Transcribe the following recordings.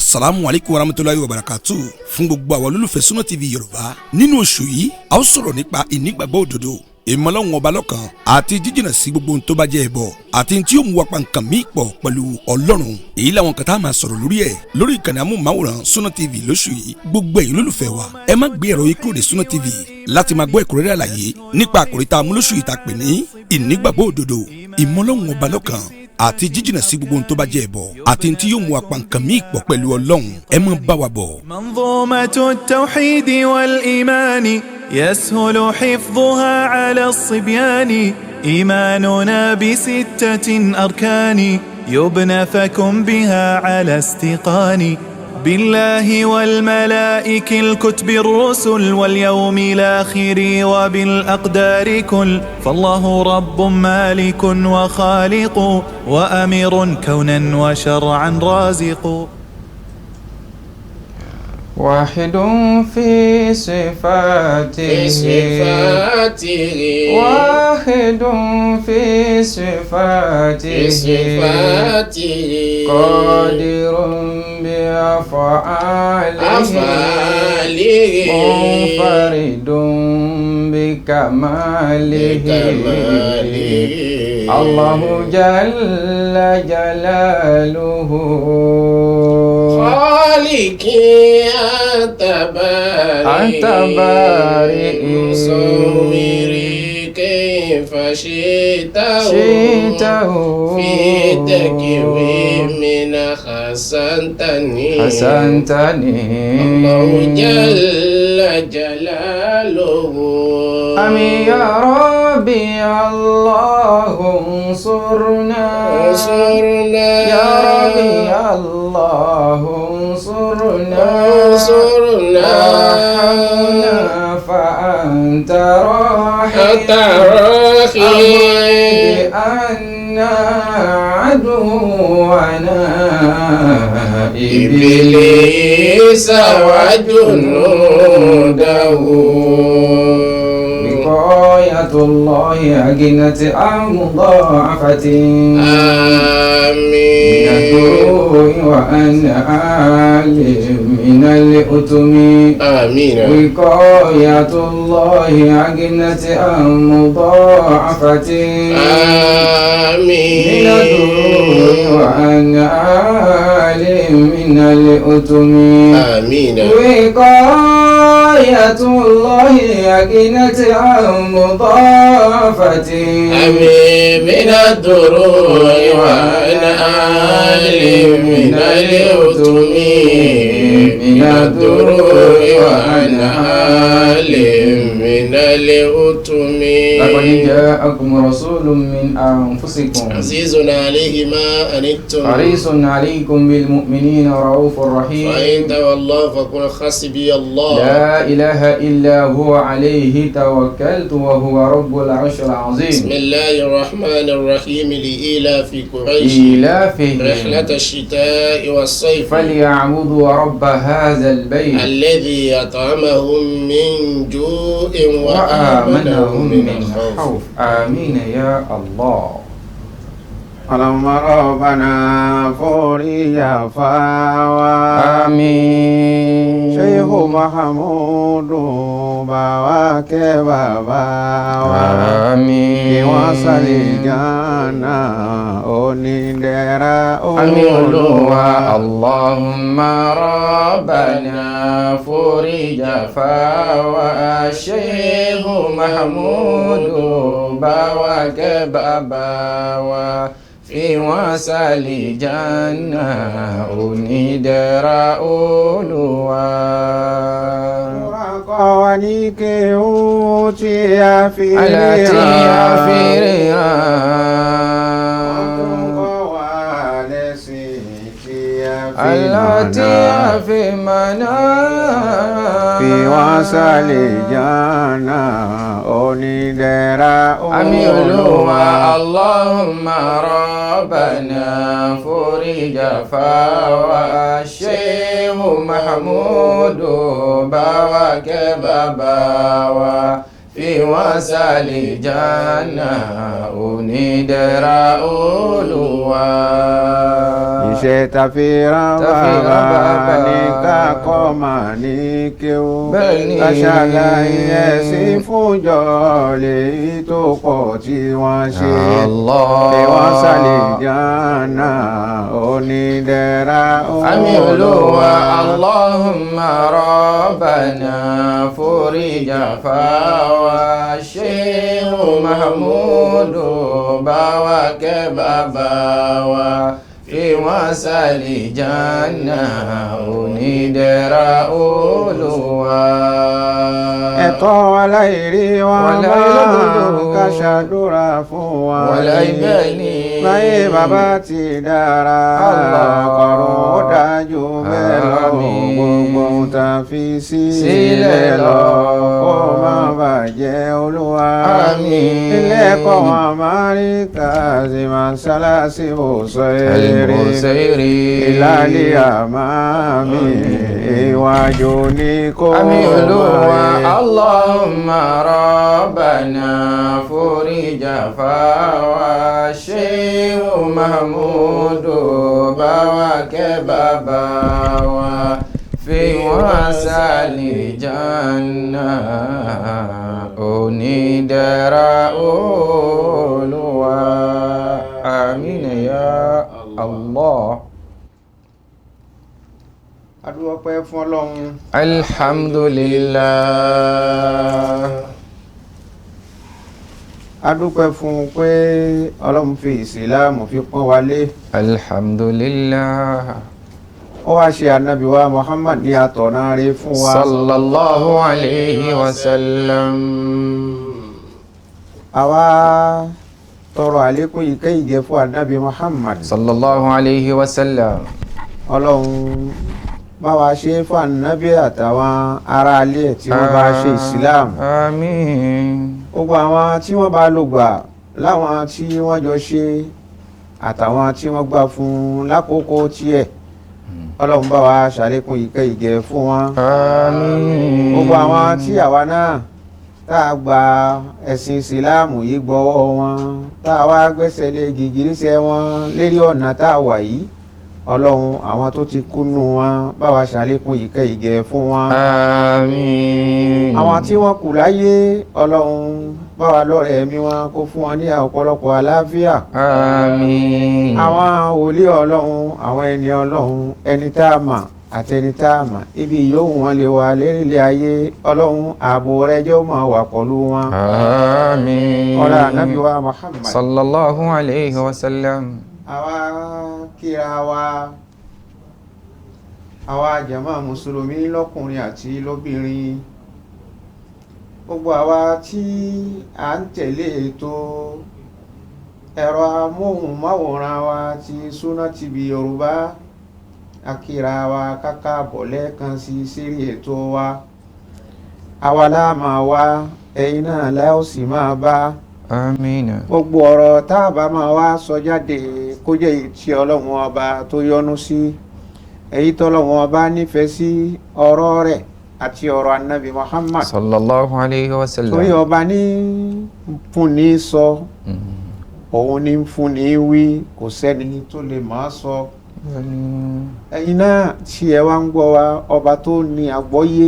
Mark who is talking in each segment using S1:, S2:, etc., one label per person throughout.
S1: Assalamu alaikum warahmatullahi wabarakatuh. Fún gbogbo àwọn olólùfẹ́ Sunna TV Yorùbá nínú oṣù yìí a ó sọ̀rọ̀ nípa ìnígbàgbọ́ òdodo, ìmọ̀lọ́run ọba lọ́kan àti jíjìnà sí gbogbo ohun tó bá jẹ́ ẹbọ àti tí ó mú wa pa nǹkan míì pọ̀ pẹ̀lú Ọlọ́run. Èyí làwọn kan tá a máa sọ̀rọ̀ lórí ẹ̀ lórí ìkànnì amóhùnmáwòrán Sunna TV lóṣù yìí. Gbogbo ẹ̀yin olólùfẹ́ wa ẹ má gbé ẹ̀rọ yìí kúrò ní Sunna TV láti máa gbọ́ ẹ̀kúnrẹ́rẹ́ àlàyé nípa àkòrí tá a mú lóṣù yìí tá a pè ní ìnígbàgbọ́ òdodo, ìmọ̀lọ́run ọba lọ́kan àti jíjìnà sí gbogbo ohun tó bá jẹ́ ẹbọ àti tí yóò mú wa pa nǹkan míì pọ̀ pẹ̀lú Ọlọ́run. Ẹ máa bá wa bọ̀.
S2: منظومة التوحيد والإيمان يسهل حفظها على الصبيان. إيماننا بستة أركان يبنى فكن بها على استيقان. بالله والملائكة الكتب الرسل واليوم الآخر وبالأقدار كل. فالله رب مالك وخالق وأمير كونا وشرعا رازق.
S3: واحد في صفاته واحد في صفاته قادر بأفعاله منفرد بكماله الله جل جلاله
S4: خالقي أنت بارئ مصوري كيف شئته في تكويننا حسنتني الله جل جلاله.
S3: أمين يا ربي الله انصرنا يا ربي الله انصرنا وارحمنا فأنت راحم بأننا عدونا
S4: إبليس وجنوده.
S3: وقاية الله أجنة مضاعفة
S4: آمين.
S3: من الدروع وأنعال من الأتم
S4: آمين.
S3: وقاية الله أجنة مضاعفة
S4: آمين.
S3: من الدروع وأنعال من الأتم
S4: آمين.
S3: وقاية الله أجنة مضاعفة
S4: آمين. من الدروع وأنعال من الأتم من الدروع وأنعال من الأتم.
S3: لقد جاءكم رسول من أنفسكم
S4: عزيز عليه ما أنتم
S3: حريص عليكم بالمؤمنين رؤوف رحيم.
S4: فإن تولوا فقل حسبي الله
S3: لا إله إلا هو عليه توكلت وهو رب العرش العظيم.
S4: بسم الله الرحمن الرحيم. لإيلاف قريش
S3: إيلافهم
S4: رحلة الشتاء والصيف
S3: فليعبدوا رب هذا البيت
S4: الذي أطعمهم من جوع
S3: وآمنهم من خوف. آمين يا الله.
S5: اللهم ربنا فوريا فاوا
S3: آمين.
S5: شيخ محمود باواك باباوا
S3: آمين.
S5: وصل جانا أونيدرا
S3: آمين. اللهم ربنا فرج فاوا الشيخ محمود باواك باباوا في وصل جنة onídẹ̀ra Olúwa.
S5: Kọ́ ní kí ó tí a fi
S3: ríran.
S5: Kọ́ wà lẹ́sìn tí a fi
S3: Allah tí a fi mọ̀nà.
S5: Fi wọ́n sálẹ̀ jánà onídẹ̀ra Olúwa.
S3: Àmín Olúwa. Allahumma rabbana فرج فاوى الشيخ محمود باوك باباوى في وصل جنة onídẹ̀ra Olúwa.
S5: iṣẹ́ tàfihàn bàbá ní kákọ́ mà ní kéwú ká ṣàlàyé ẹ̀sìn fúnjọ lèyí tó pọ̀ tí wọ́n ṣe lè wọ́n sálẹ̀ jánà onídẹ̀ra
S3: àmì Olúwa Allahumma rabbana foríjà fáwa Sheikh Mahmudu báwa kẹ́ bàbá wa fi wọ́n sálì jánà onídẹ̀ra Olúwa.
S5: ẹ̀tọ́ aláìrí wọn máa ká ṣàdúrà fún wa láyé bàbá ti dára kọ̀rọ̀ ó dájú bẹ́ẹ̀ lọ gbogbo ta fi sílẹ̀ lọ kó má bàjẹ́ Olúwa ilé ẹ̀kọ́ wọn máa rí kàzí màsálásí Busayri ìlàlí àmàmì ìwájú ní kó
S3: Olúwa Allahumma rabbana foríjà fáwa Sheikh Mahmudu báwa kẹ́ bàbá wa fi wọ́n sálì jánà onídẹ̀ra Olúwa àmín ya Allah.
S5: adúpẹ́ fún Ọlọ́run
S3: alhamdulillah.
S5: adúpẹ́ fún pé Ọlọ́run fi ìsìlámù fi pọ́n wa lé
S3: alhamdulillah.
S5: ó wá ṣe ànábì wa Muhammad ní àtọ̀nà rẹ̀ fún wa
S3: sallallahu alayhi wa sallam.
S5: àwa tọrọ àlékún ìkẹ́ ìgẹ̀ fún ànábì Muhammad
S3: sallallahu alayhi wa sallam.
S5: Ọlọ́run bá wa ṣe fún ànábì àtàwọn ará alẹ́ tí wọ́n bá ṣe ìsìlámù
S3: àmín.
S5: gbogbo àwọn tí wọ́n bá lò gbà láwọn tí wọ́n jọ ṣe àtàwọn tí wọ́n gbà fún lákòókò tiẹ̀ Ọlọ́run bá wa ṣàlékún ìkẹ́ ìgẹ̀ fún wọn
S3: àmín.
S5: gbogbo àwọn tí àwa náà tá a gba ẹ̀sìn ìsìláàmù yìí gbọ́wọ́ wọn tá a wá gbẹ́sẹ̀ lé gìgìrísẹ̀ wọn lérí ọ̀nà tá a wà yìí Ọlọ́run àwọn tó ti kúnnú wọn bá wa ṣàlékún ìkẹ́ ìgẹ̀ fún wọn
S3: àmín.
S5: àwọn tí wọ́n kù láyé Ọlọ́run bá wa lọ́rẹ̀ ẹ̀mí wọn kó fún wọn ní ọ̀pọ̀lọpọ̀ àlàáfíà
S3: àmín.
S5: àwọn wòlíì Ọlọ́run àwọn ẹni Ọlọ́run ẹni tá a mà àtẹni tá a mà ibi yòówù wọn lè wà lérílẹ̀ ayé Ọlọ́run ààbò rẹ̀ jẹ́ ó máa wà pẹ̀lú wọn
S3: àmín.
S5: ọ̀rọ̀ ànábì wa Muhammad
S3: sallallahu alayhi wa sallam.
S5: àwa kíra wa àwa jàmá mùsùlùmí lọ́kùnrin àti lóbìnrin gbogbo àwa tí à ń tẹ̀lé ètò ẹ̀rọ amóhùnmáwòrán wa ti Sunna TV Yorùbá akíra wa kákàbọ̀ lẹ́ẹ̀kan sí sírí ètò wa àwa láàmà wa ẹ̀yin náà láò sì máa bá
S3: àmín.
S5: gbogbo ọ̀rọ̀ tá a bá máa wá sọ jáde kó jẹ́ èyí tí Ọlọ́run ọba tó yọ́nú sí èyí tọ́lọ́run ọba nífẹ̀ẹ́ sí ọ̀rọ̀ rẹ̀ àti ọ̀rọ̀ Ànábì Muhammad
S3: sallallahu alayhi wa sallam.
S5: torí ọba ní fúnni sọ òun ní fúnni wí kò sẹ́ni tó lè máa sọ ẹ̀yin náà tí ẹ wá ń gbọ́ wa ọba tó ní àgbọ́yé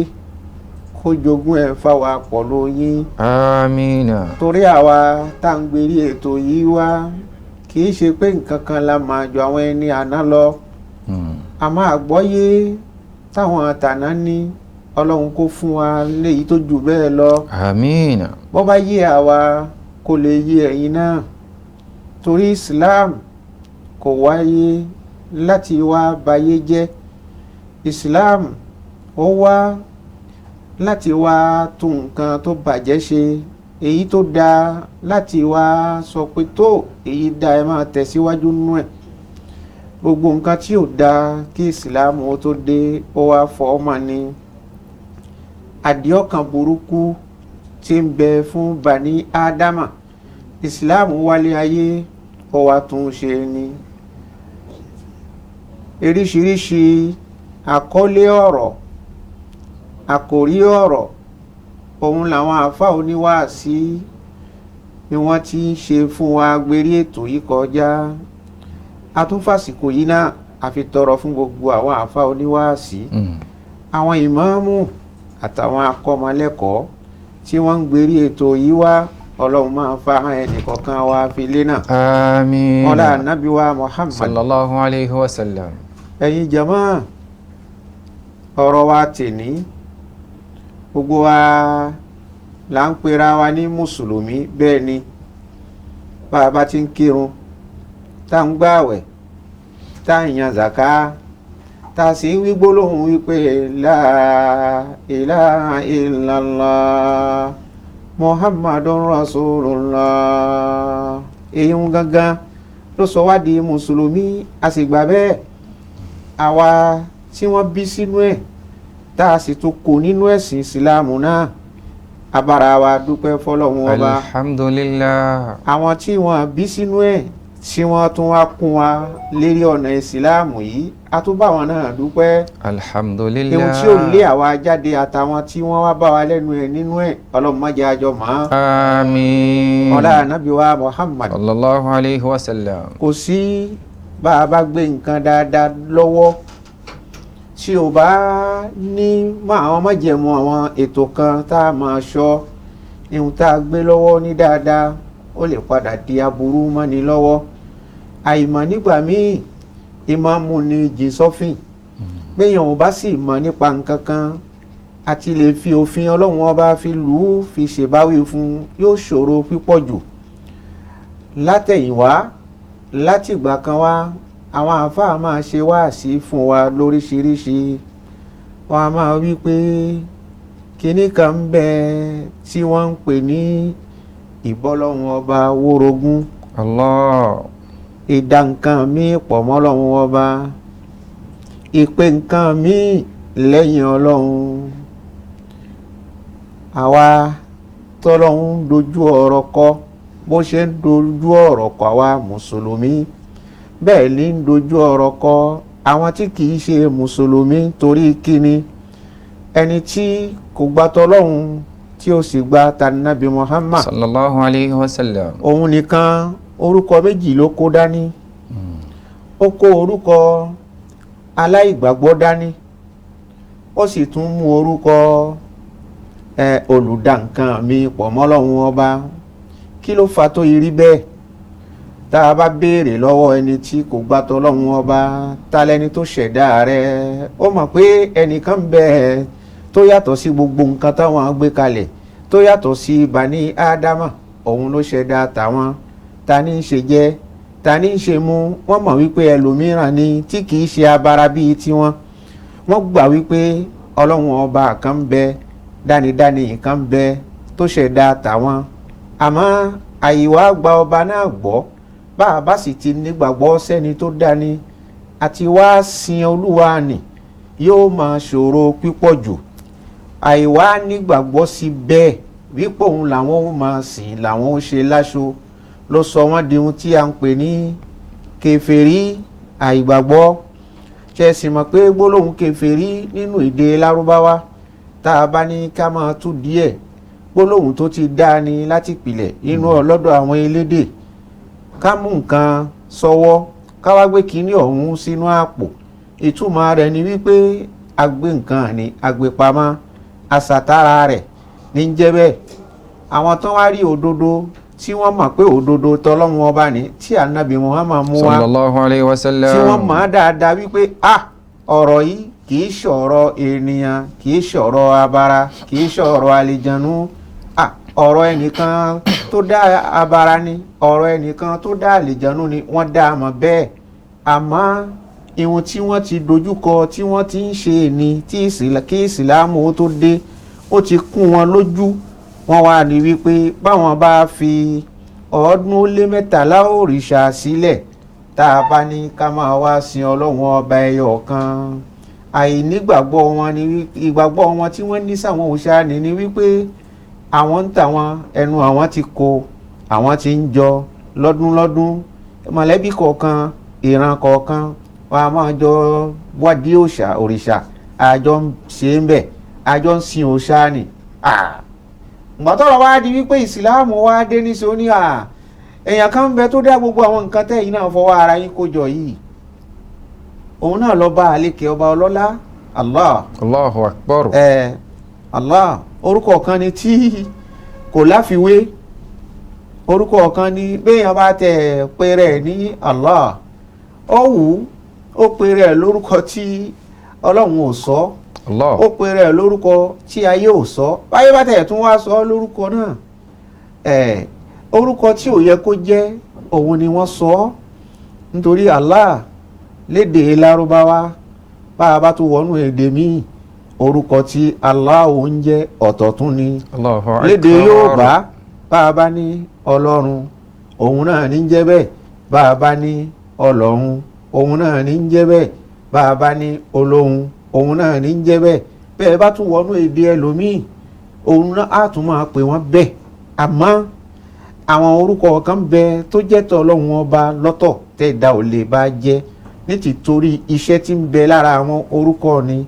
S5: kó jogún ẹ̀ fáwa pọ̀ lóyìn
S3: àmín.
S5: torí àwa tá ń gbérí ètò yìí wá kì í ṣe pé nǹkan kan la máa jọ àwọn ẹni àná lọ àmọ́ àgbọ́yé táwọn àtàná ní Ọlọ́run kó fún wa léyìí tó jù bẹ́ẹ̀ lọ
S3: àmín.
S5: bó bá yé àwa kó lè yé ẹ̀yin náà torí Islam kò wáyé láti wá bayé jẹ́ Islam ó wá láti wá tún nǹkan tó bàjẹ́ ṣe èyí tó dáa láti wá sọ pé tó èyí dáa ẹ máa tẹ̀síwájú nú ẹ̀ gbogbo nǹkan tí ò dáa kí ìsìláàmù ó tó dé ó wá fọ́ ọmọ ni àdìọ́kàn burúkú tí ń bẹ fún bani ádámà ìsìláàmù wálé ayé ó wá tún ṣe ni oríṣiríṣi àkọlé ọ̀rọ̀ àkòrí ọ̀rọ̀ òun làwọn àáfàá oníwàásí ni wọ́n ti ń ṣe fún wa gbérí ètò yìí kọjá atúnfàsìkò yìí náà a fi tọrọ fún gbogbo àwọn àfa oníwàásí àwọn ìmáàmù àtàwọn akọ́mọlẹ́kọ̀ọ́ tí wọ́n ń gbérí ètò yìí wá ọlọ́run máa fa ẹnìkọ̀ọ̀kan wa fi lé náà.
S3: àmín.
S5: ọlá ànábì wa Muhammad
S3: sallallahu alayhi wa sallam.
S5: ẹ̀yin jama ọ̀rọ̀ wa tèní gbogbo wa là ń pera wa ní mùsùlùmí bẹ́ẹ̀ ni bá a bá ti ń kírun tá ń gbààwẹ̀ tá ń yan zaka tá a sì ń wí gbólóhùn wípé la ilaha illallah muhammadun rasulullah èyí ń gangan ló sọ wá di mùsùlùmí a sì gbà bẹ́ẹ̀ àwa tí wọ́n bí sínú ẹ̀ tá a sì tún kó nínú ẹ̀sìn ìsìláàmù náà abára wa dúpẹ́ fọlọ́run ọba
S3: alhamdulillah.
S5: àwọn tí wọ́n bí sínú ẹ̀ tí wọ́n tún wá kún wa lérí ọ̀nà ìsìláàmù yìí a tún bá wọn náà dúpẹ́.
S3: alhamdulillah.
S5: ewu tí ò lé àwa jáde àtàwọn tí wọ́n wá bá wa lẹ́nu ẹ̀ nínú ẹ̀ ọlọ́run má jẹ́ àjọ mọ́.
S3: àmín.
S5: ọlá ànábì wa Muhammad
S3: sallallahu alayhi wa sallam.
S5: kò sí bá a bá gbé nǹkan dáadáa lọ́wọ́ tí o bá ní àwọn májẹ̀mú àwọn ètò kan tá a máa ṣọ́ ihun tá a gbé lọ́wọ́ ní dáadáa ó lè padà di aburú mọ́ni lọ́wọ́ àìmọ̀ nígbà míì ìmáàmù ni jìn sọ́fìn gbéyàn ò bá sì mọ̀ nípa nǹkan kan àti lè fi òfin ọlọ́run ọba fi lù ú fi ṣèbáwí fún yóò ṣòro pípọ̀ jù látẹ̀yìnwá látìgbà kan wá àwọn àáfàá máa ṣe wáàsí fún wa lóríṣiríṣi wọn a máa wí pé kinní kan ń bẹ tí wọ́n ń pè ní ìbọ́lọ́hun ọba wórogún
S3: Allah.
S5: ìdá nǹkan míì pọ̀ mọ́lọ́hun ọba ìpè nǹkan míì lẹ́yìn ọlọ́hun àwa tọ́lọ́hun dojú ọ̀rọ̀ kọ bó ṣe ń dojú ọ̀rọ̀ kọ àwa mùsùlùmí bẹ́ẹ̀ ní ń dojú ọ̀rọ̀ kọ àwọn tí kìí ṣe mùsùlùmí torí kíni ẹni tí kò gbà tọ́lọ́hun tí ó sì gba tànàbí Muhammad
S3: sallallahu alayhi wa sallam.
S5: òun nìkan orúkọ méjì ló kó dání ó kó orúkọ aláìgbàgbọ́ dání ó sì tún mú orúkọ olùdànkan mi pọ̀ mọ́lọ́hun ọba kí ló fà tó yìí rí bẹ́ẹ̀ tá a bá béèrè lọ́wọ́ ẹni tí kò gbà tọ́lọ́hun ọba ta lẹni tó ṣẹ̀dá rẹ̀ ó mọ̀ pé ẹnìkan bẹ́ẹ̀ tó yàtọ̀ sí gbogbo nǹkan táwọn gbé kalẹ̀ tó yàtọ̀ sí bani ádámà òun ló ṣẹ̀dá tàwọn ta ní í ṣe jẹ ta ní í ṣe mú wọ́n mọ̀ wípé ẹlòmíràn ni tí kìí ṣe abara bíi tiwọn wọ́n gbà wípé ọlọ́run ọba kan ń bẹ dánidáni kan ń bẹ tó ṣẹ̀dá tàwọn àmọ́ àyíwá gba ọba náà gbọ́ bá a bá sì ti nígbàgbọ́ sẹ́ni tó dání àti wá sin olúwa nì yóò máa ṣòro pípọ̀ jù àìwá nígbàgbọ́ sí bẹ́ẹ̀ wípé òun làwọn ó máa sìn làwọn ó ṣe láṣọ ló sọ wọ́n di ohun tí a ń pè ní kèfèrí àìgbàgbọ́ ṣe sì mọ̀ pé gbólóhùn kèfèrí nínú èdè lárúbáwá tá a bá ní ká máa tú díẹ̀ gbólóhùn tó ti dá ni láti pìlẹ̀ nínú ọlọ́dọ̀ àwọn elédè ká mú nǹkan sọ́wọ́ ká wá gbé kinní ọ̀hún sínú àpò ìtumọ̀ rẹ̀ ni wípé agbé nǹkan ní agbépamọ́ àsàtàrà rẹ̀ ní jẹ́ bẹ́ẹ̀ àwọn tán wá rí òdodo tí wọ́n mọ̀ pé òdodo tọ́lọ́run ọba ní tí ànábì Muhammad mú wá
S3: sallallahu alayhi wa sallam.
S5: tí wọ́n mọ̀ dáadáa wípé ọ̀rọ̀ yìí kìí ṣọ̀rọ̀ ènìyàn kìí ṣọ̀rọ̀ abara kìí ṣọ̀rọ̀ àlejànú ọ̀rọ̀ ẹnìkan tó dá abara ni ọ̀rọ̀ ẹnìkan tó dá àlejànú ni wọ́n dá a mọ̀ bẹ́ẹ̀ àmọ́ ìwọ̀n tí wọ́n ti dojúkọ tí wọ́n ti ń ṣe ni kí ìsìlámù ó tó dé ó ti kún wọn lójú wọ́n wá ní wípé báwọn bá fi 113 òrìṣà sílẹ̀ tá a bá ní ká máa wá sin ọlọ́run ọba ẹyọ kan àìnígbàgbọ́ wọn ni ìgbàgbọ́ wọn tí wọ́n ní sáwọn òòṣà ni wípé àwọn ń tàwọn ẹnu àwọn ti kó àwọn ti ń jọ lọ́dún mọ̀lẹ́bí kọ̀ọ̀kan ìran kọ̀ọ̀kan wọn a máa jọ wádìí òrìṣà àjọ ń ṣe ń bẹ̀ àjọ ń sin òòṣà ni gbọ́tọ̀rọ̀ wá di wípé ìsìláàmù wá dé ní sọ ní èèyàn kan ń bẹ tó dá gbogbo àwọn nǹkan tẹ́yìn náà fọwọ́ ara yín kó jọ yìí òun náà lọ́ba àlekè ọba ọlọ́lá Allah.
S3: Allahu akbar.
S5: Allah orúkọ kan ni tí kò láfiwé, orúkọ kan ni béèyàn bá tẹ̀ pé rẹ̀ ní Allah ó wù ó pe rẹ̀ lórúkọ tí ọlọ́run ò sọ,
S3: Allah.
S5: ó pe rẹ̀ lórúkọ tí ayé ò sọ, báyé bá tẹ̀ tún wá sọ lórúkọ náà orúkọ tí ò yẹ kó jẹ́ òun ni wọ́n sọ, nítorí Allah lédè lárúbáwá bá a bá tún wọnú èdè míì orúkọ tí Allah ń jẹ́ ọ̀tọ̀ tún ni.
S3: Allahu akbar.
S5: lédè Yorùbá bá a bá ní ọlọ́run òun náà ní jẹ́ bẹ́ẹ̀, bá a bá ní ọlọ́run òun náà ní jẹ́ bẹ́ẹ̀, bá a bá ní olóhun òun náà ní jẹ́ bẹ́ẹ̀, bẹ́ẹ̀ bá tún wọnú èdè ẹlòmíì òun náà á tún máa pè wọ́n bẹ́ẹ̀. àmọ́ àwọn orúkọ kan bẹ tó jẹ́ tọ́ ọlọ́run ọba lọ́tọ̀ tẹ̀dá ò lè bá jẹ́ ní tìtorí iṣẹ́ tí ń bẹ lára àwọn orúkọ ni,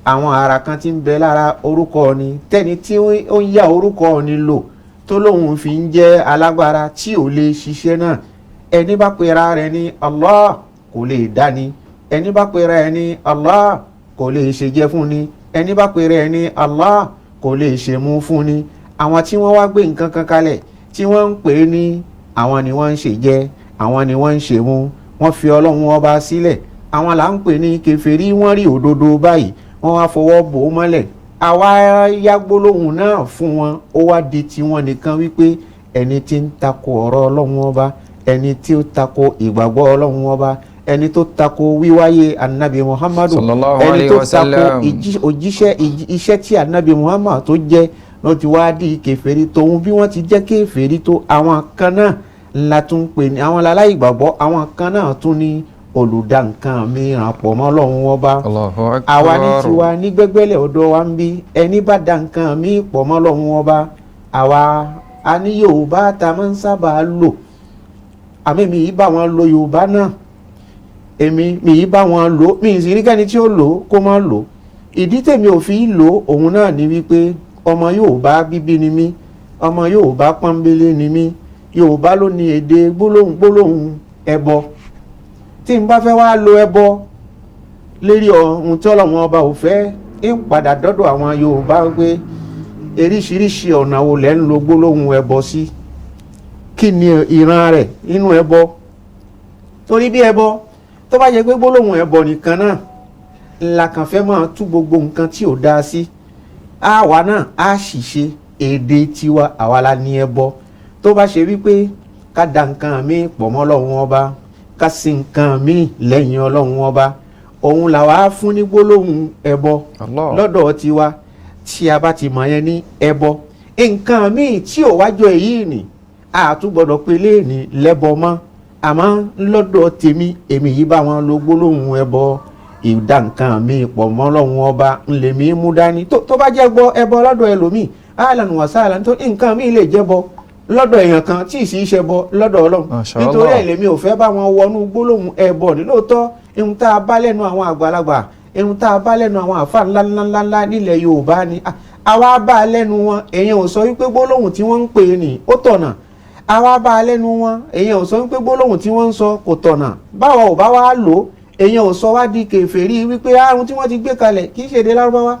S5: àwọn ara kan tí ń bẹ lára orúkọ ni, tẹ́ni tí ó ń yá orúkọ ni lò tó lóun fi ń jẹ́ alágbára tí ò lè ṣiṣẹ́ náà. ẹni bá pera rẹ̀ ní Allah kò lè dání, ẹni bá pera rẹ̀ ní Allah kò lè ṣe jẹ fún ni, ẹni bá pera rẹ̀ ní Allah kò lè ṣe mú fún ni. àwọn tí wọ́n wá gbé nǹkan kan kalẹ̀ tí wọ́n ń pè é ní àwọn ni wọ́n ń ṣe jẹ, àwọn ni wọ́n ń ṣe mú, wọ́n fi ọlọ́run ọba sílẹ̀, àwọn là ń pè ní kèfèrí. wọ́n rí òdodo báyìí wọ́n wá fọwọ́ bò ó mọ́lẹ̀, àwa yá gbólóhùn náà fún wọn, ó wá di tiwọn nìkan wípé ẹni tí ń tako ọ̀rọ̀ ọlọ́run ọba, ẹni tí ó tako ìgbàgbọ́ ọlọ́run ọba, ẹni tó tako wíwáyé anabi Muhammadu, ẹni tó tako iṣẹ́ tí anabi Muhammad tó jẹ́ ló ti wá di kèfèrí. tòun bí wọ́n ti jẹ́ kèfèrí tó àwọn kan náà la tún pè ní àwọn aláìgbàgbọ́, àwọn kan náà tún ní olùdá nǹkan mìíràn pọ̀ mọ́ Ọlọ́run ọba. àwa ní tiwa ní gbẹ́gbẹ́lẹ̀ ọ̀dọ̀ wa ń bí ẹni bá da nǹkan mìíràn pọ̀ mọ́ Ọlọ́run ọba àwa a ní Yorùbá ta máa ń sábà lò, àmì mi yìí bá wọn lo Yorùbá náà, èmi mi yìí bá wọn lò, mi ì sì rí kẹ́ni tí ó lò kó má lò. ìdí tèmi ò fi lò òun náà ni wípé ọmọ Yorùbá bíbí ni mí, ọmọ Yorùbá pọ́nbélé ni mí, Yorùbá ló ní èdè gbólóhùn ẹbọ. tí n bá fẹ́ wá lo ẹbọ lérí ohun tí Ọlọ́run ọba ò fẹ́ ń padà dọ́dọ̀ àwọn Yorùbá pé eríṣiríṣi ọ̀nà wo lẹ́ ń lo gbólóhùn ẹbọ sí, kí ni ìran rẹ̀ nínú ẹbọ. torí bí ẹbọ tó bá yẹ pé gbólóhùn ẹbọ nìkan náà la kàn fẹ́ máa tú gbogbo nǹkan tí ò dáa sí, àwa náà á ṣìṣe èdè tiwa, àwa la ní ẹbọ. tó bá ṣe wípé ká da nǹkan mi pọ̀ mọ́ Ọlọ́run ọba, ká sí nǹkan mi lẹ́yìn Ọlọ́run ọba, òun làwa fún ní gbólóhùn ẹbọ lọ́dọ̀ tiwa. tí a bá ti mọ̀ yẹn ní ẹbọ, nǹkan mi tí ò wájọ èyí nì àtúgbọ́dọ̀ pé léèní lẹ́bọ mọ́. àmọ́ lọ́dọ̀ tèmi èmi yìí bá wọn lo gbólóhùn ẹbọ, ìdá nǹkan mi pọ̀ mọ́ Ọlọ́run ọba ńlẹ̀ mi mú dání. tó bá jẹ́ gbọ́ ẹbọ lọ́dọ̀ ẹlòmíì ahlan wa sahlan, tó nǹkan mi lè jẹ́ bọ lọ́dọ̀ èèyàn kan tí ì sì ṣe bọ lọ́dọ̀ Ọlọ́run. nítorí ẹ̀ lèmi ò fẹ́ bá wọn wọnú gbólóhùn ẹbọ ní. lóòótọ́ ihun tá a bá lẹ́nu àwọn àgbàlagbà, ihun tá a bá lẹ́nu àwọn àfa ńláńláńlá nílẹ̀ Yorùbá ni àwa bá a lẹ́nu wọn. èèyàn ò sọ wípé gbólóhùn tí wọ́n ń pè é ní ó tọ̀nà, àwa bá a lẹ́nu wọn. èèyàn ò sọ wípé gbólóhùn tí wọ́n ń sọ kò tọ̀nà, báwa ò bá wá lò ó èèyàn ò sọ wá di kèfèrí wípé àrùn tí wọ́n ti gbé kalẹ̀ kì í ṣe èdè Lárúbáwá,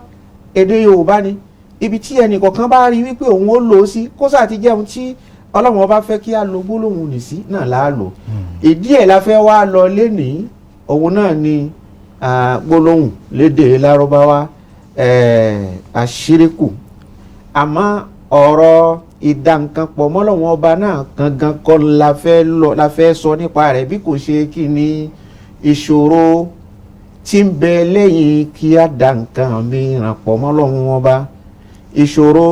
S5: èdè Yorùbá ni. ibi tí ẹnì kọ̀ọ̀kan bá rí wípé òun ó lò ó sí, kó sáà ti jẹun tí Ọlọ́run ọba fẹ́ kí a lo gbólóhùn nì sí náà là á lò. ìdí ẹ̀ la fẹ́ wá lọ lénìí, òun náà ni gbólóhùn lédè Lárúbáwá àṣíríkù. àmọ́ ọ̀rọ̀ ìdá nǹkan pọ̀ mọ́ Ọlọ́run ọba náà gangan kọ́ la fẹ́ sọ nípa rẹ̀, bí kò ṣe kí ni ìṣòro tí ń bẹ lẹ́yìn kí á dá nǹkan mìíràn pọ̀ mọ́ Ọlọ́run ọba, ìṣòro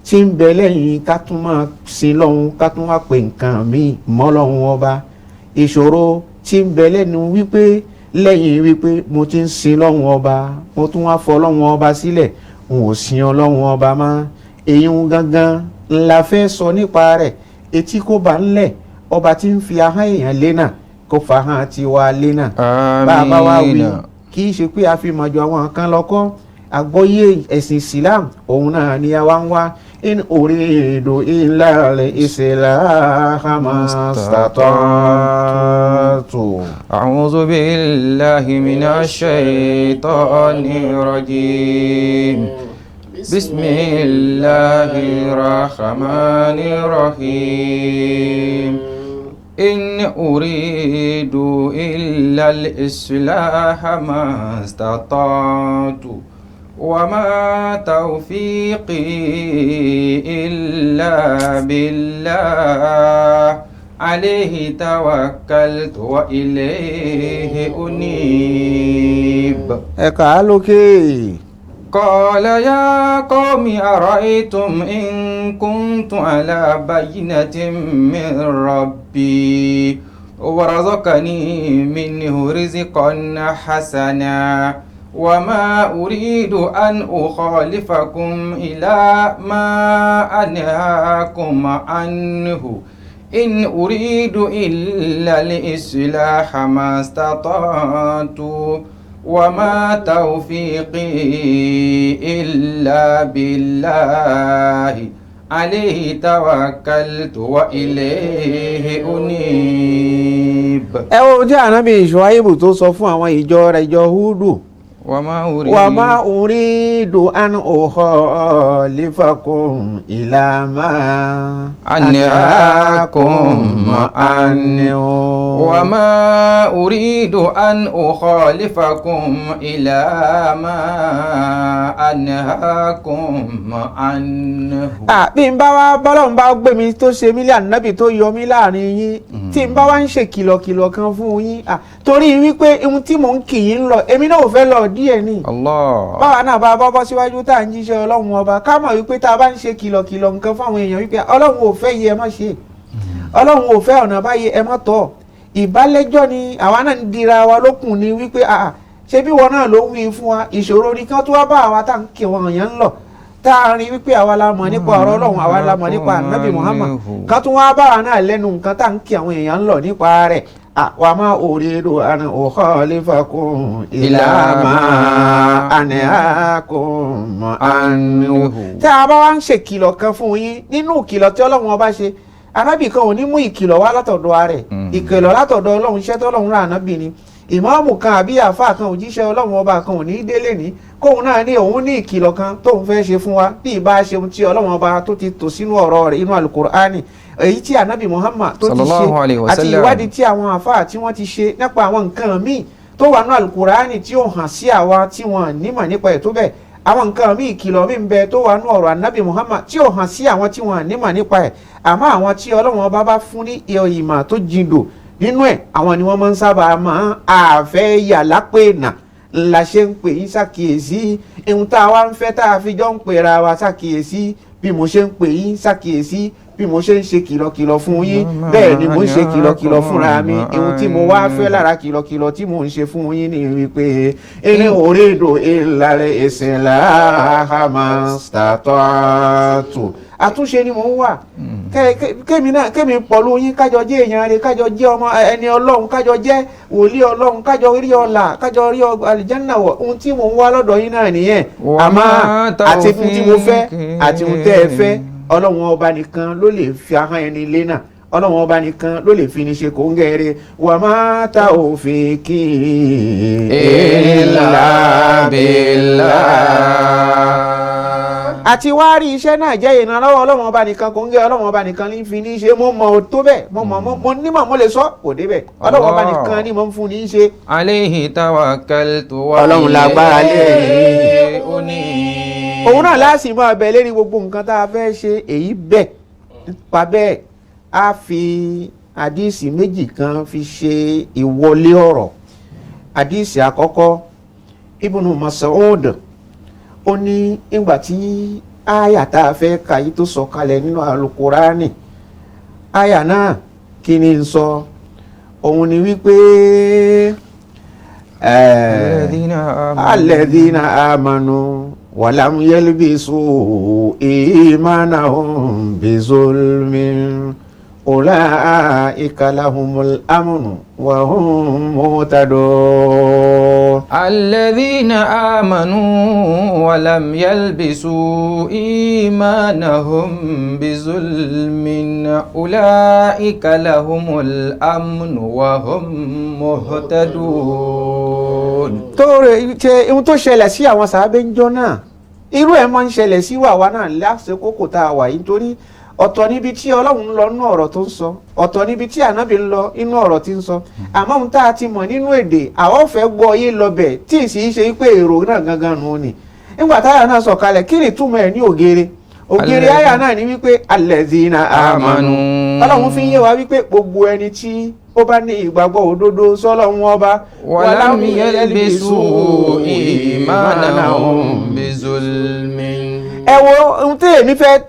S5: tí ń bẹ lẹ́yìn ká tún máa sin lọ́hun, ká tún wá pè nǹkan míì mọ́ Ọlọ́run ọba, ìṣòro tí ń bẹ lẹ́nu wípé lẹ́yìn wípé mo ti ń sin lọ́hun ọba, mo tún wá fọ Ọlọ́run ọba sílẹ̀, n ò sin Ọlọ́run ọba mọ́. èyí ń gangan la fẹ́ sọ nípa rẹ̀. etí kó bá ń lẹ̀, ọba tí ń fi ahọ́n èèyàn lé náà kó fa hàn tiwa lé náà. bá a bá wá wí kì í ṣe pé a fi mọ̀jọ àwọn kan lọ́kọ́, àgbọ́yé ẹ̀sìn Islam òun náà ni a wá ń wá. in uridu illa al-islaha ma stata'tu
S3: أعوذ بالله من الشيطان الرجيم بسم الله الرحمن الرحيم إن أريد إلا الإصلاح ما استطعت وما توفيقي إلا بالله عليه توكلت وإليه أنيب. قال يا قوم أرأيتم إن كنت على بينة من ربي ورزقني منه رزقا حسنا وما أريد أن أخالفكم إلى ما أنهاكم عنه إن أريد إلا الإصلاح ما استطعت وما توفيقي إلا بالله عليه توكلت وإليه أنيب.
S5: ẹ wo tí ànábì Ṣuaibu tó sọ fún àwọn ìjọ rẹ̀ ìjọ Húdù. وما أريد أن أخالفكم إلى ما أنهاكم عنه
S3: وما أريد أن أخالفكم إلى ما أنهاكم عنه.
S5: bí n bá wá bọ́lọ́run bá gbé mi tó ṣe mí lé ànábì tó yọ mí láàrin yín tí n bá wá ń ṣe kìlọ̀kìlọ̀ kan fún yín torí wípé ohun tí mò ń kì í ń lọ èmi náà ò fẹ́ lọ díẹ̀ ni. báwa náà bá bọ́ síwájú tá à ń jíṣẹ́ ọlọ́run ọba ká mọ̀ wípé tá a bá ń ṣe kìlọ̀kìlọ̀ nǹkan fáwọn èèyàn wípé ọlọ́run ò fẹ́ yẹ ẹ má ṣe ọlọ́run ò fẹ́ ọ̀nà báyìí ẹ má tọ̀ ìbálẹ́jọ́ ni àwa náà ń dira wa lókun ni wípé ṣé bí wọn náà ló ń wí fún wa ìṣòro ni kí wọ́n tó wá bá àwa tá à ń kí wọn yẹn ń lọ tá a rí wípé àwa la mọ̀ nípa ọ̀rọ̀ ọlọ́run àwa la mọ̀ nípa ànábì Muhammad ká tún wá bá àwa náà lẹ́nu nǹkan tá à ń kí àwọn èèyàn ń lọ nípa rẹ̀ وما أريد أن أخالفكم إلى ما أنهاكم عنه. tá a bá wá ń ṣe kìlọ̀ kan fún yín nínú ìkìlọ̀ tí ọlọ́run ọba ṣe anábì kan ò ní mú ìkìlọ̀ wá látọ̀dọ̀ rẹ̀ ìkìlọ̀ látọ̀dọ̀ ọlọ́run iṣẹ́ tó ọlọ́run rán anábì ni ìmáàmù kan àbí àfáà kan òjíṣẹ́ ọlọ́run ọba kan ò ní délé ní kóun náà ní òun ní ìkìlọ̀ kan tóun fẹ́ ṣe fún wa bí ìbá ṣe ohun tí ọlọ́run ọba tó ti tò sínú ọ̀rọ̀ rẹ̀ inú alukur'ani èyí tí anabi Muhammad tó ti ṣe àti ìwádìí tí àwọn àfáà tí wọ́n ti ṣe nípa àwọn nǹkan míì tó wà ní alukur'ani tí ó hàn sí àwa tí wọ́n nímọ̀ nípa ẹ̀ tó bẹ̀ àwọn nǹkan míì ìkìlọ̀ míì ń bẹ tó wà ní ọ̀rọ̀ anabi Muhammad tí ó hàn sí àwọn tí wọ́n nímọ̀ nípa ẹ̀ àmọ́ àwọn tí ọlọ́run ọba bá fún ní ìmọ̀ tó jindò nínú ẹ̀ àwọn ni wọ́n máa ń sábà máa àfẹ́ yà lápẹ̀ẹ́nà la ṣe ń pè yín ṣàkíyèsí ohun tá a wá ń fẹ́ tá a fi jọ ń pera wa ṣàkíyèsí bí mo ṣe ń pè yín ṣàkíyèsí bí mo ṣe ń ṣe kìlọ̀kìlọ̀ fún yín bẹ́ẹ̀ ni mo ń ṣe kìlọ̀kìlọ̀ fúnra mi ohun tí mo wá fẹ́ lára kìlọ̀kìlọ̀ tí mo ń ṣe fún yín ni wípé in uridu illa al-islaha mastata'tu àtúnṣe ni mò ń wà kémi pọ̀lú yín kájọ jẹ́ èèyàn rẹ̀ kájọ jẹ́ ọmọ ẹni ọlọ́run kájọ jẹ́ wòlíì ọlọ́run kájọ rí ọlà kájọ rí àlìjánnà wọ̀ ohun tí mò ń wá lọ́dọ̀ yín náà nìyẹn àmọ́ àti ohun tí mo fẹ́ àti ohun tẹ́ ẹ fẹ́ ọlọ́run ọba nìkan ló lè fi ahọ́n ẹni lé náà ọlọ́run ọba nìkan ló lè fi ní ṣe kòńgẹ́rẹ́ wa ma tawfiki illa billah. àti wá rí iṣẹ́ náà jẹ́ ìrànlọ́wọ́ ọlọ́run ọba nìkan kòńgẹ́ ọlọ́run ọba nìkan ní fi ní ṣe mo mọ̀ tó bẹ́ẹ̀ mo nímọ̀ mo lè sọ kò débẹ̀ ọlọ́run ọba nìkan ni mo ń fún ní ṣe.
S3: alayhi tawakkaltu wa
S5: ọlọ́run lágbára lé
S3: òní.
S5: òun náà láti máa bẹ̀ lérí gbogbo nǹkan tá a fẹ́ ṣe èyí bẹ́ẹ̀ nípa bẹ́ẹ̀ a fi àdíìsì méjì kan fi ṣe ìwọlé ọ̀rọ̀ àdíìsì àkọ́kọ́ Ibnu Mas'ud ó ní ìgbà tí àyà tá a fẹ́ kà yìí tó sọ kalẹ̀ nínú alukurani àyà náà kí ni n sọ òun ni wípé alladhina amanu walam yalbisu imanahum bizulmin ulaika lahumul amnu wa hum muhtadun.
S3: alladhina amanu wa lam yalbisu imanahum bizulmin ulaika lahumul amnu wa hum muhtadun.
S5: tó rẹ̀ ṣe ohun tó ṣẹlẹ̀ sí àwọn sàábé ń jọ náà irú ẹ̀ máa ń ṣẹlẹ̀ sí wàwa náà lásìkò tá a wà yìí nítorí ọ̀tọ̀ níbi tí ọlọ́run ń lọ nínú ọ̀rọ̀ tó ń sọ ọ̀tọ̀ níbi tí ànábì ń lọ nínú ọ̀rọ̀ tí ń sọ àmọ́ ohun tá a ti mọ̀ nínú èdè àwọn ò fẹ́ gbọ́ yé lọ́bẹ̀ tí ì sì í ṣe pé èrò náà gangan nù ni nígbà táyà náà sọ̀kalẹ̀ kí ni túmọ̀ ẹ̀ ní ògèrè àyà náà ní wípé alladhina amanu ọlọ́run fi ń yé wa wípé gbogbo ẹni tí ó bá ní ìgbàgbọ́ òdodo sọ́lọ́run ọba
S3: walam yalbisu imanahum bizulmin.
S5: ẹ wo ohun tí èmi fẹ́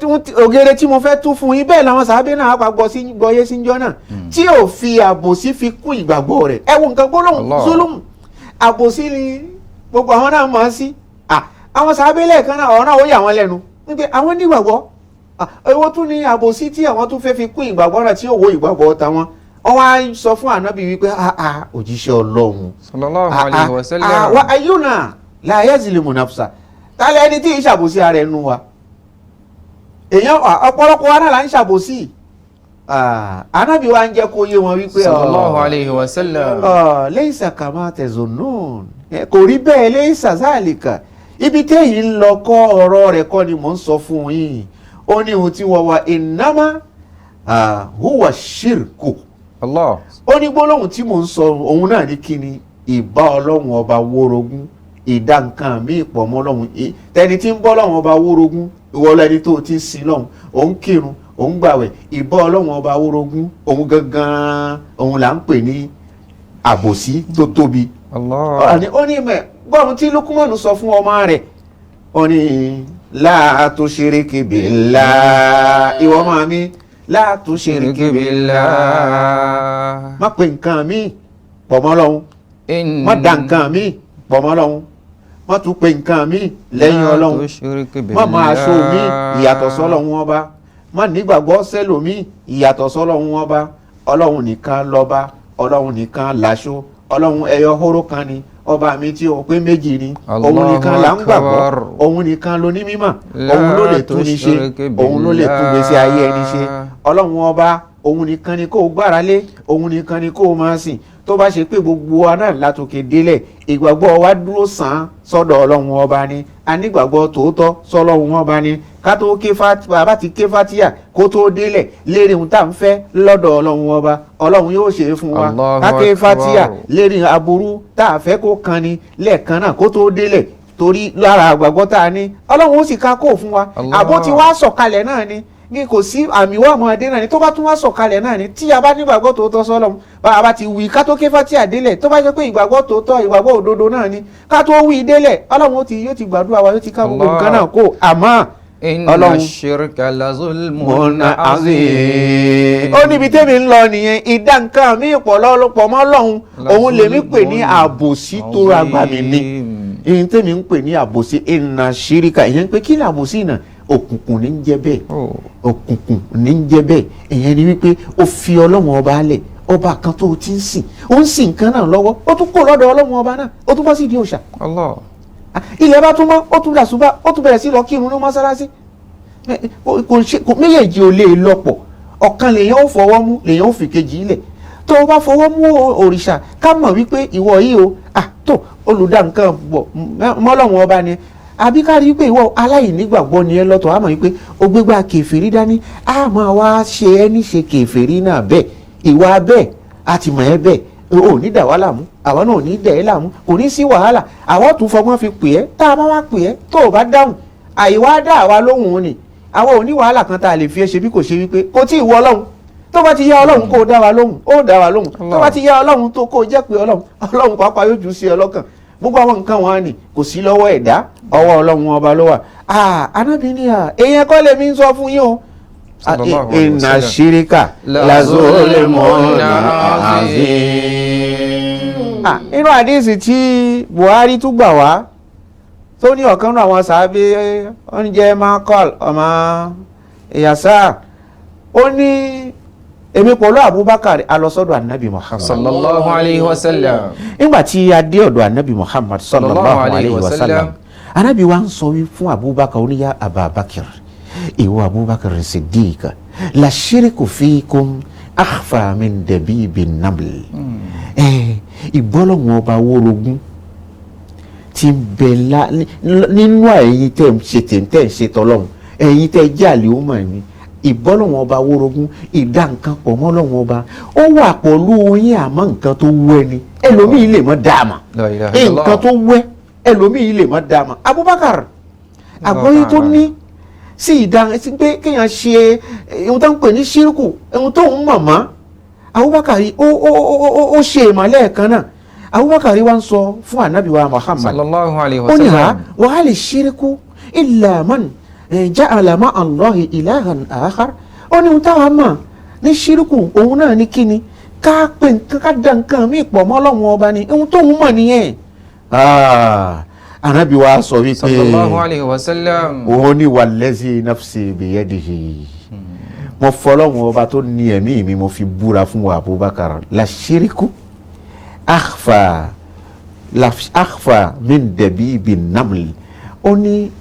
S5: ògèrè tí mo fẹ́ tún fún yín bẹ́ẹ̀ làwọn sàábé náà àpapọ̀ sí gbọ́yé síjọ́ náà tí ò fi àbòsí fi kún ìgbàgbọ́ rẹ̀ ẹ wo nǹkan gbólóhùn zulum àbòsí ni gbogbo àwọn náà mọ̀ ọ́ sí àwọn sàábé lẹ́ẹ̀kan náà ọ̀rọ̀ náà ó yà wọ́n lẹ́nu wípé àwọn nígbàgbọ́ èwo tún ní àbòsí tí àwọn tún fẹ́ fi kún ìgbàgbọ́ náà tí ò wo ìgbàgbọ́ tàwọn wọ́n wá sọ fún ànábì wípé òjíṣẹ́ ọlọ́run
S3: sallallahu alaihi wasallam
S5: wa ayuna la yazlimu nafsa tálẹ̀ ẹni tí ì ṣàbòsí ara ẹnu wa èèyàn ọ̀pọ̀lọpọ̀ wa náà là ń ṣàbòsí ànábì wa ń jẹ́ kó yé wọn wípé
S3: sallallahu alaihi wasallam
S5: laysa kama tazunnun kò rí bẹ́ẹ̀ laysa zalika ibi téyìn ń lọ kọ́ ọ̀rọ̀ rẹ̀ kọ́ ni mò ń sọ fún yín ó ní ohun tí wọ́n wá innama huwa shirku
S3: Allah.
S5: ó ní gbólóhùn tí mò ń sọ òun náà ní kíni ìbá ọlọ́run ọba wórogún ìdá nǹkan míì pọ̀ mọ́ ọlọ́run tẹni tí ń bọ́ ọlọ́run ọba wórogún ìwọ lẹni tó ti ń sin lọ́hùn òun kírun òun gbàwẹ̀ ìbá ọlọ́run ọba wórogún òun gangan òun là ń pè ní àbòsí tó tóbi.
S3: Allah.
S5: ó ní mẹ́ gbọ́n tí Lukumanu sọ fún ọmọ rẹ̀ ó ní la tushiriki billah ìwọ máa mi la tushiriki billah má pe nǹkan mi pọ̀ mọ́ Ọlọ́hun má da nǹkan mi pọ̀ mọ́ Ọlọ́hun má tún pe nǹkan mi lẹ́yìn Ọlọ́hun má máa aṣọ mi ìyàtọ̀ sọ́lọ́hun ọba má nígbàgbọ́ sẹ́lòmí ìyàtọ̀ sọ́lọ́hun ọba Ọlọ́hun nìkan lọ́ba Ọlọ́hun nìkan láṣọ Ọlọ́hun ẹyọ hóró kan ni ọba mi tí o pé méjì ni òun nìkan là ń gbàgbọ́ òun nìkan ló ní mímọ̀ òun ló lè tún ní ṣe òun ló lè tún gbèsè ayé ẹni ṣe Ọlọ́hun ọba òun nìkan ni kó o gbára lé òun nìkan ni kó o máa sìn tó bá ṣe pé gbogbo wa náà látòkè délẹ̀ ìgbàgbọ́ wa dúró sàn sọ́dọ̀ Ọlọ́hun ọba ni anígbàgbọ́ tòótọ́ sọ́lọ́hun ọba ni ká tó ké bàbá ti ké fatia kó tó délẹ̀ lérí ohun tá à ń fẹ́ lọ́dọ̀ Ọlọ́hun ọba Ọlọ́hun yóò ṣe é fún wa ká ké fatia lérí aburú tá a fẹ́ kó kan ni lẹ́ẹ̀kan náà kó tó délẹ̀ torí lára àgbàgbọ́ tá a ní Ọlọ́hun ó sì ká kó fún wa àbó ti wá sọ̀kalẹ̀ náà ni ní kò sí àmì wà mọ́ adé náà ni tó bá tún wá sọ̀kalẹ̀ náà ni tí a bá nígbàgbọ́ tòótọ́ sọ́lọ́hun bá a ti wí ká tó ké fatia délẹ̀ tó bá jẹ́ pé ìgbàgbọ́ tòótọ́ ìgbàgbọ́ òdodo náà ni ká tó wí délẹ̀ Ọlọ́hun yóò ti gbàdúrà wa yóò ti ká gbogbo nǹkan náà kó àmọ́
S3: inna shirka la zulmun azim.
S5: ó níbi tẹ́mi ń lọ nìyẹn ìdá nǹkan mi pọ̀lọpọ̀ mọ́ Ọlọ́hun òun lèmi pè ní àbòsí tó ragbá mi ní ìyẹn tẹ́mi ń pè ní àbòsí inna shirka ìyẹn pé kí ni àbòsí náà òkùnkùn ní ń jẹ́ bẹ́ẹ̀ òkùnkùn ní ń jẹ́ bẹ́ẹ̀ ìyẹn ni wípé ó fi Ọlọ́hun ọba alẹ̀ ọba kan tó ti ń sìn ó ń sìn nǹkan náà lọ́wọ́ ó tún kó lọ́dọ̀ Ọlọ́hun ọba náà ó tún bọ́ sí ìdí òòṣà.
S3: Allah.
S5: ilẹ̀ bá tún mọ́ ó tún dàsúbà ó tún bẹ̀rẹ̀ sí lọ kírun ní mọ́sálásí méjèèjì ò lè lọ́pọ̀ ọ̀kan lèyàn ó fọwọ́ mú lèyàn ó fi kejì ilẹ̀ tó o bá fọwọ́ mú òrìṣà ká mọ̀ wípé ìwọ yìí o tó olùdá nǹkan bọ̀ mọ́lọ́hun ọba ni àbí ká rí pé ìwọ aláìnígbàgbọ́ ni ẹ lọ́tọ̀ á mọ̀ wípé o gbégbá kèfèrí dání á máa wá ṣe ẹ́ níṣe kèfèrí náà bẹ́ẹ̀ ìwà bẹ́ẹ̀ á ti mọ̀ ẹ́ bẹ́ẹ̀ ò ní dà wá láàmú àwọn náà ò ní dẹ̀ ẹ́ láàmú kò ní sí wàhálà àwọn tún fọgbọ́n fi pè ẹ́ tá a bá wá pè ẹ́ tó o bá dáhùn àìwá dá àwa lóhùn ni àwọn ò ní wàhálà kan tá a lè fi ẹ́ ṣe bí kò ṣe wípé kò tí ì wọ Ọlọ́run tó bá ti yá Ọlọ́run kó o dá wa lóhùn ó dá wa lóhùn tó bá ti yá Ọlọ́run tó kó o jẹ́ pé Ọlọ́run pàápàá yóò jù sí ẹ lọ́kàn gbogbo àwọn nǹkan wọn ni kò sí lọ́wọ́ ẹ̀dá ọwọ́ Ọlọ́run ọba ló wà anábì ní èèyàn kọ́ lèmi ń sọ fún yín o inna shirika la zulmun azim. inú àdíìsì tí Buhari tún gbà wá tó ní ọ̀kan náà àwọn sàábé oúnjẹ makol ọmọ Yasar ó ní èmi pẹ̀lú Abubakar a lọ sọ́dọ̀ anabi Muhammad
S3: sallallahu alayhi wa sallam.
S5: nígbà tí a dé ọ̀dọ̀ anabi Muhammad sallallahu alayhi wa sallam anabi wa ń sọ fún Abubakar oníyà Abubakar ìwọ Abubakar Siddiq la shiriku fikum akhfa min dabibi naml. Ìbọ́lọ́hun ọba wórogún ti bẹ̀ nínú ẹ̀yin tẹ́ ń ṣe tẹ̀ ń ṣe tọ́lọ́hun ẹ̀yin tẹ́ jẹ́ àlè ó mọ̀ ní ìbọ́lọ́hun ọba wórogún ìdá nǹkan pọ̀ mọ́ Ọlọ́hun ọba ó wà pẹ̀lú yín àmọ́ nǹkan tó wú ẹni ẹlòmíì lè mọ́ dáàmà nǹkan tó wẹ́ ẹlòmíì lè mọ́ dáàmà. Abubakar àgbọ́yé tó ní sí ìdá sí pé kéèyàn ṣe ohun tó ń pè ní ṣírùkù ohun tó ń mọ̀ mọ́ Abubakar ó ṣe ìmọ̀lẹ́ kan náà Abubakar wa ń sọ fún anabi wa Muhammad
S3: sallallahu alayhi wa
S5: ó ní
S3: sallam.
S5: wa hal shirku illa man ja'ala ma'a Allahi ilahan akhar ó ní táwa mọ̀ ní ṣírùkù òun náà ní kíni ká pè nǹkan ká dá nǹkan mí pọ̀ mọ́ Ọlọ́run ọba ni ohun tó ń mọ̀ nìyẹn. Anabi wa sọ wípé
S3: sallallahu alayhi wa sallam.
S5: òun ní wallazi nafsi biyadihi mo fọlọ́hun ọba tó ní ẹ̀mí mi mo fi búra fún wa Abubakar la ṣíríkù akhfa min dabibi naml ó ní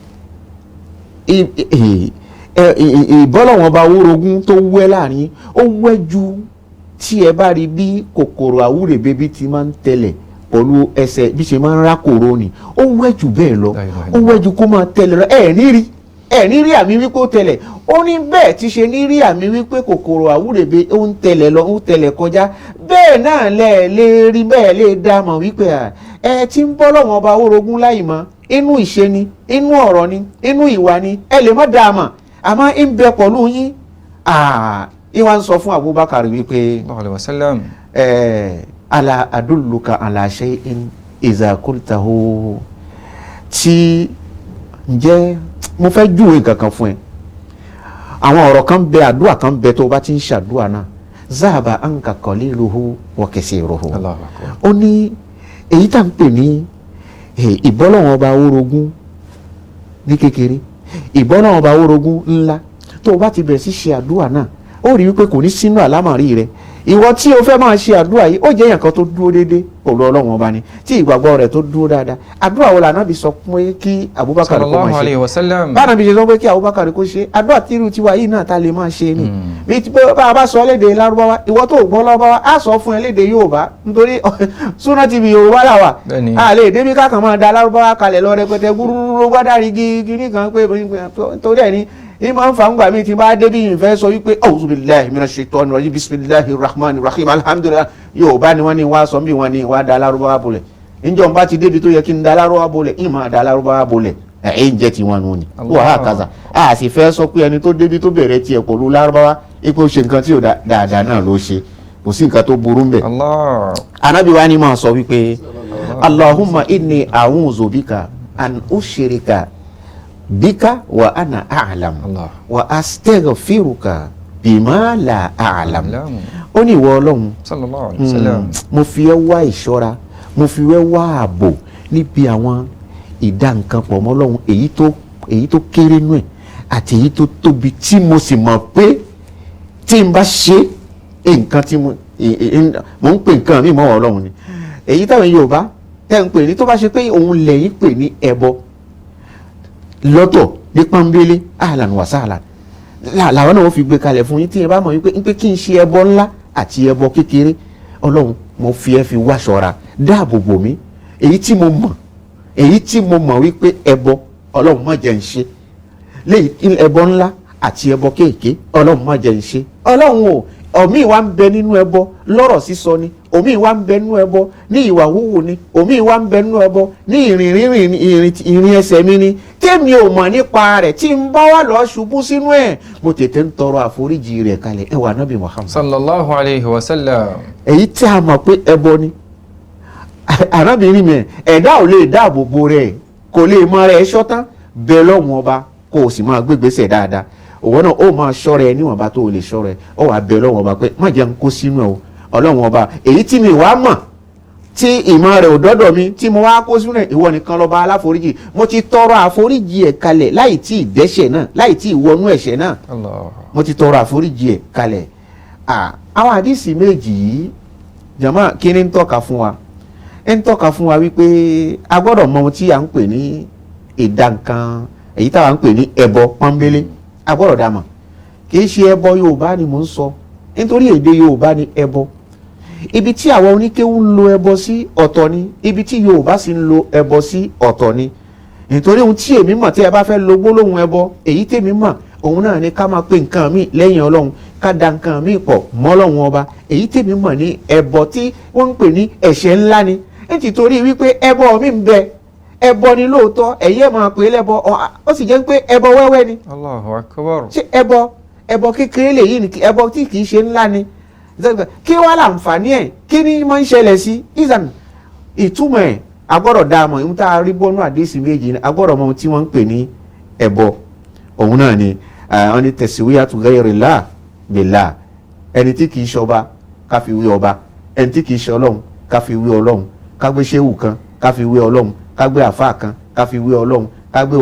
S5: ìbọ́lọ́hun ọba wórogún tó wẹ́ láàrin ó wẹ́ ju tí ẹ bá rí bí kòkòrò àwúrèbe bí ti máa ń tẹ̀lẹ̀ pẹ̀lú ẹsẹ̀ bí ṣe máa ń rákòrò ni ó wẹ́ jù bẹ́ẹ̀ lọ ó wẹ́ jù kó máa tẹ̀lẹ̀ lọ ẹ̀ ní rí àmì wípé ó tẹ̀lẹ̀ ó ní bẹ́ẹ̀ ti ṣe ní rí àmì wípé kòkòrò àwúrèbe ó ń tẹ̀lẹ̀ lọ ń tẹ̀lẹ̀ kọjá bẹ́ẹ̀ náà lẹ̀ lè rí bẹ́ẹ̀ lè dá mọ̀ wípé ẹ ti ń bọ́ lọ́wọ́n ọba orogún láì mọ́ inú ìṣe ni inú ọ̀rọ̀ ni inú ìwà ni ẹ lè má dá mọ̀ àmọ́ ń bẹ pẹ̀lú yín ìwà ń sọ fún Abubakar wípé ala adulluka ala shay'in iza qultahu tí ǹjẹ́ mo fẹ́ júwe kankan fún ẹ àwọn ọ̀rọ̀ kan bẹ àdúrà kan bẹ tó o bá ti ń ṣàdúrà náà zahaba anka qaliluhu wa kasiruhu ó ní èyí tá à ń pè ní ìbọ́lọ́wọ́n ọba orogún ní kékeré ìbọ́lọ́wọ́n ọba orogún ńlá tó o bá ti bẹ̀rẹ̀ sí ṣe àdúrà náà ó rí wípé kò ní sínú àlámọ̀rí rẹ ìwọ tí o fẹ́ máa ṣe àdúrà yìí ó jẹ́ èèyàn kan tó dúró déédéé pẹ̀lú Ọlọ́run ọba ni tí ìgbàgbọ́ rẹ̀ tó dúró dáadáa àdúrà wo l'Ànábì sọ pé kí Abubakar kó máa ṣe bánabi ṣe sọ pé kí Abubakar kó ṣe àdúrà tírú tiwa yìí náà ta lè máa ṣe ni bí bá a bá sọ lédè Lárúbáwá ìwọ tó gbọ́ Lárúbáwá á sọ fún ẹ lédè Yorùbá nítorí Sunna TV Yorùbá là wà á lè débi kákan máa da Lárúbáwá kalẹ̀ lọ rẹpẹtẹ gbúrúrú gbádàrí gírí kan pé torí ẹ̀ ní ìmọ̀ ń fa ń gbà mí tí bá débi ìfẹ́ sọ wípé a'udhu billahi minash shaitani rajim bismillahir rahmanir rahim alhamdulillah Yorùbá ni wọ́n ní wá sọ bí wọ́n ní wá da Lárúbáwá bolẹ̀ níjọ́ bá ti débi tó yẹ kí n da Lárúbáwá bolẹ̀ ìmọ̀ da Lárúbáwá bolẹ̀ ẹ̀ ń jẹ́ tiwọn nù ni wọ́n á kàzà a sì fẹ́ sọ pé ẹni tó débi tó bẹ̀rẹ̀ tiẹ̀ pẹ̀lú Lárúbáwá ipò ṣe nǹkan tí ò dáadáa náà ló ṣe kò sí nǹkan tó burú mbẹ̀. Ànábì wa ni máa sọ wípé Allahumma inni a'udhu bika an ushrika bika wa ana a'lam wa astaghfiruka bima la a'lam ó ní ìwọ Ọlọ́run mo fi ẹ́ wá ìṣọ́ra mo fi ẹ́ wá ààbò níbi àwọn ìdá nǹkan pọ̀ mọ́ Ọlọ́run èyí tó kéré nú ẹ̀ àti èyí tó tóbi tí mo sì mọ̀ pé tí n bá ṣe nǹkan tí mo ń pè nǹkan mi mọ́ Ọlọ́run ni èyí táwọn Yorùbá tẹ́ ń pè ní tó bá ṣe pé òun lẹ́yìn pè ní ẹbọ lọ́tọ̀ ní pọ́nbélé ahlan wa sahlan làwọn náà fi gbé kalẹ̀ fún yín tí ẹ bá mọ̀ wípé kí n ṣe ẹbọ ńlá àti ẹbọ kékeré Ọlọ́run mo fi ẹ́ fi wá ṣọ́ra dáàbò bò mí èyí tí mo mọ̀ wípé ẹbọ Ọlọ́run má jẹ́ n ṣe lẹ́yìn ẹbọ ńlá àti ẹbọ kéèké Ọlọ́run má jẹ́ n ṣe Ọlọ́run o omi wa ń bẹ nínú ẹbọ lọ́rọ̀ sísọ ni omi wa ń bẹ nínú ẹbọ ní ìwà wúwo ni omi wa ń bẹ nínú ẹbọ ní ìrìn ẹsẹ̀ mi ni tèmi ò mọ̀ nípa rẹ̀ tí n bá wà lọ ṣubú sínú ẹ̀ mo tètè ń tọrọ àforíjì rẹ̀ kalẹ̀ ẹ wà Nábì Muhammad
S3: sallallahu alayhi wa sallam.
S5: èyí tí a mọ̀ pé ẹbọ ni arábìnrin mi ẹ̀dá ò lè dáàbò bo rẹ̀ kò lè mọ rẹ̀ ṣọ́tán bẹ́ẹ̀ lọ́wọ́n ọba kó o sì máa gbégbèsè dáadáa òwò náà ó máa ṣọ́ra ẹ níwọ̀nba tó o lè ṣọ́ra ẹ ó wàá bẹ Ọlọ́run ọba pé má jẹ́ n kó sínú ẹ o Ọlọ́run ọba èyí tí mi wàá mọ̀ tí ìmọ̀ rẹ̀ ò dọ́dọ̀ mi tí mo wá kó sínú ẹ ìwọ nìkan lọ́ba aláforíjì mo ti tọrọ àforíjì ẹ kalẹ̀ láì tí ì dẹ́ṣẹ̀ náà láì tí ì wọnú ẹ̀ṣẹ̀ náà mo ti tọrọ àforíjì ẹ kalẹ̀ àwọn àdìsí méjì yìí jàmá kí ni ń tọ́ka fún wa ń tọ́ka fún wa wípé a gbọ́dọ̀ mọ ohun tí à ń pè ní ìdá nǹkan èyí táwa ń pè ní ẹbọ pọ́nbélé a gbọ́dọ̀ dá mọ̀ kì í ṣe ẹbọ Yorùbá ni mò ń sọ nítorí èdè Yorùbá ni ẹbọ ibi tí àwọn oníkéwú ń lo ẹbọ sí ọ̀tọ̀ ni ibi tí Yorùbá sì ń lo ẹbọ sí ọ̀tọ̀ ni nítorí ohun tí èmi mọ̀ tí ẹ bá fẹ́ lo gbólóhùn ẹbọ èyí tèmi mọ̀ òun náà ni ká máa pe nǹkan míì lẹ́yìn Ọlọ́run ká da nǹkan míì pọ̀ mọ́ Ọlọ́run ọba èyí tèmi mọ̀ ní ẹbọ tí wọ́n ń pè ní ẹ̀ṣẹ̀ ńlá ni nítorí wípé ẹbọ mi ń bẹ ẹbọ ni lóòótọ́ ẹ̀yẹ́ máa pè é lẹ́bọ ó sì jẹ́ pé ẹbọ wẹ́wẹ́ ni.
S3: Allahu Akbar.
S5: ṣé ẹbọ kékeré lèyí ni ẹbọ tí kì í ṣe ńlá ni kí wàá láǹfààní ẹ̀ kí ni máa ń ṣẹlẹ̀ sí ìzàn ìtumọ̀ ẹ̀ agbọ́dọ̀ dá a mọ̀ ìhun tá a rí bọ́nú àdéhìsí méjì ni agbọ́dọ̀ mọ̀ ohun tí wọ́n ń pè ní ẹbọ òun náà ni wọ́n ní taswiyatu ghayrillah billah ẹni tí kì í ṣọba ká fi wé ọba ẹni tí kì í ṣe Ọlọ́run ká fi wé Ọlọ́run ká gbé ṣéwù kan ká fi wé Ọlọ́run ká gbé àfáà kan ká fi wé Ọlọ́run ká gbé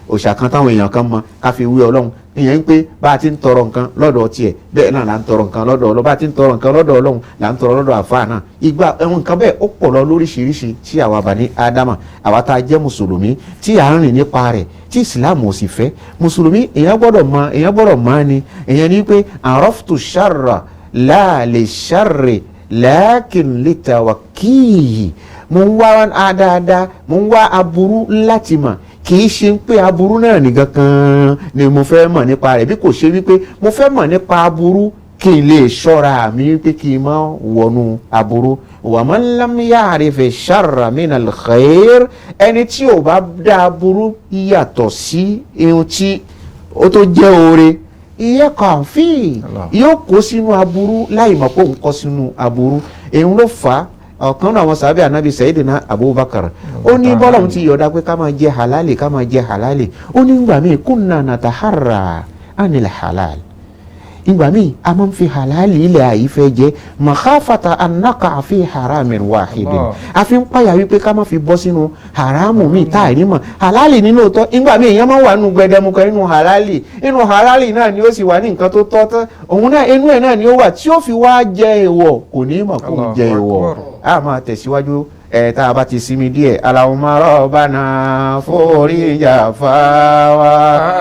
S5: òòṣà kan táwọn èèyàn kan mọ ká fi wé Ọlọ́run ìyẹn ń pé bá a ti ń tọrọ nǹkan lọ́dọ̀ tiẹ̀ bẹ́ẹ̀ náà là ń tọrọ nǹkan lọ́dọ̀ Ọlọ́run bá a ti ń tọrọ nǹkan lọ́dọ̀ Ọlọ́run là ń tọrọ lọ́dọ̀ àfáà náà ìgbà ẹ̀wọ̀n nǹkan bẹ́ẹ̀ ó pọ̀ lọ lóríṣiríṣi tí àwa Bani Ádámà àwa tá a jẹ́ mùsùlùmí tí à ń rìn nípa rẹ̀ tí ìsìláàmù ò sì fẹ́ mùsùlùmí èèyàn gbọ́dọ̀ mọ̀ ni èèyàn ní pé araftu sharra la li sharri lakin li tawakkihi mo ń wá dáadáa mo ń wá aburú láti mọ̀ kì í ṣe pé aburú náà nìkan kan ni mo fẹ́ mọ̀ nípa rẹ̀ bí kò ṣe wípé mo fẹ́ mọ̀ nípa aburú kí n lè ṣọ́ra mi wípé kí n má wọnú aburú wa man lam ya'rif sharra min al-khair ẹni tí ò bá dá aburú yàtọ̀ sí ohun tí ó tó jẹ́ oore iye kan fi yóò kó sínú aburú láì mọ̀ pé òun kó sínú aburú èyí ló fà á ọ̀kan náà àwọn sàbẹ̀ ànábì Sayyidina Abubakar ó ní bọ́lá òun ti yọ̀ọ̀dá pé ká máa jẹ halali ó ní ìgbà míì kunna nataharra anil halal ìgbà míì a máa ń fi halali ilẹ̀ àyífẹ́ jẹ makhafata an naqa fi haramin wahidin a fi ń pààyà wípé ká má fi bọ́ sínú haramu mi tá àìrí mọ̀ halali nínú òótọ́ ìgbà míì èèyàn máa ń wà nínú gbẹdẹmukẹ nínú halali náà ni ó sì wà ní nǹkan tó tọ́ tán òun náà inú ẹ̀ náà ni ó wà tí ó fi wá jẹ èèwọ̀ kò ní mọ̀ kó jẹ èèwọ̀ a máa tẹ̀síwájú tá a bá ti sinmi díẹ̀ Allahumma rabbana foríjà fáwa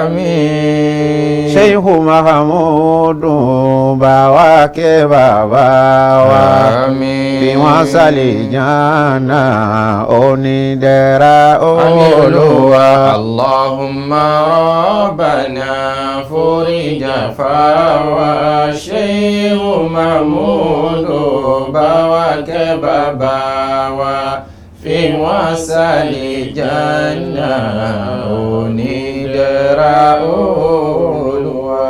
S5: àmín Sheikhu Mahamudu bá wa kẹ́ bàbá wa àmín bí wọ́n sálẹ̀ jánà onídẹ̀ra Olúwa
S3: Allahumma rabbana foríjà fáwa Sheikhu Mahamudu bá wa kẹ́ bàbá wa fi wọ́n sálẹ̀ jánà onídẹ̀ra Olúwa.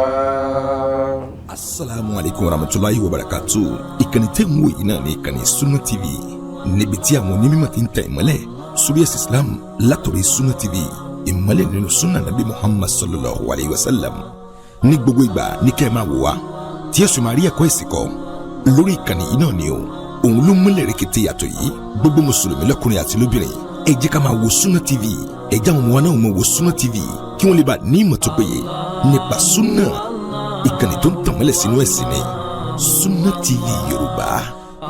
S1: Assalamu alaikum warahmatullahi wabarakatuh. Ìkànnì tẹ́ ń wò yìí náà ní ìkànnì Sunna TV níbi tí àwọn onímọ̀ ti ń tẹ̀ ìmọ́lẹ̀ sórí ẹ̀sìn Islam látọ̀rọ̀ Sunna TV ìmọ́lẹ̀ nínú Sunna Nabi Muhammad sallallahu alayhi wa sallam ní gbogbo ìgbà ní kẹ́ ẹ máa wò wá tí ẹ sì máa rí ẹ̀kọ́ ẹ̀sìn kọ́ lórí ìkànnì yìí náà ni o òun ló múlẹ̀ rẹ̀kẹ̀tẹ̀ yàtọ̀ yìí gbogbo mùsùlùmí lọ́kùnrin àti lóbìnrin ẹ jẹ́ ká máa wo Sunna TV ẹ jẹ́ àwọn ọmọ wa náà máa wo Sunna TV kí wọ́n lè bá ní ìmọ̀ tó péye nípa Sunna ìkànnì tó ń tànmọ́lẹ̀ sínú ẹ̀sìn ni Sunna TV Yorùbá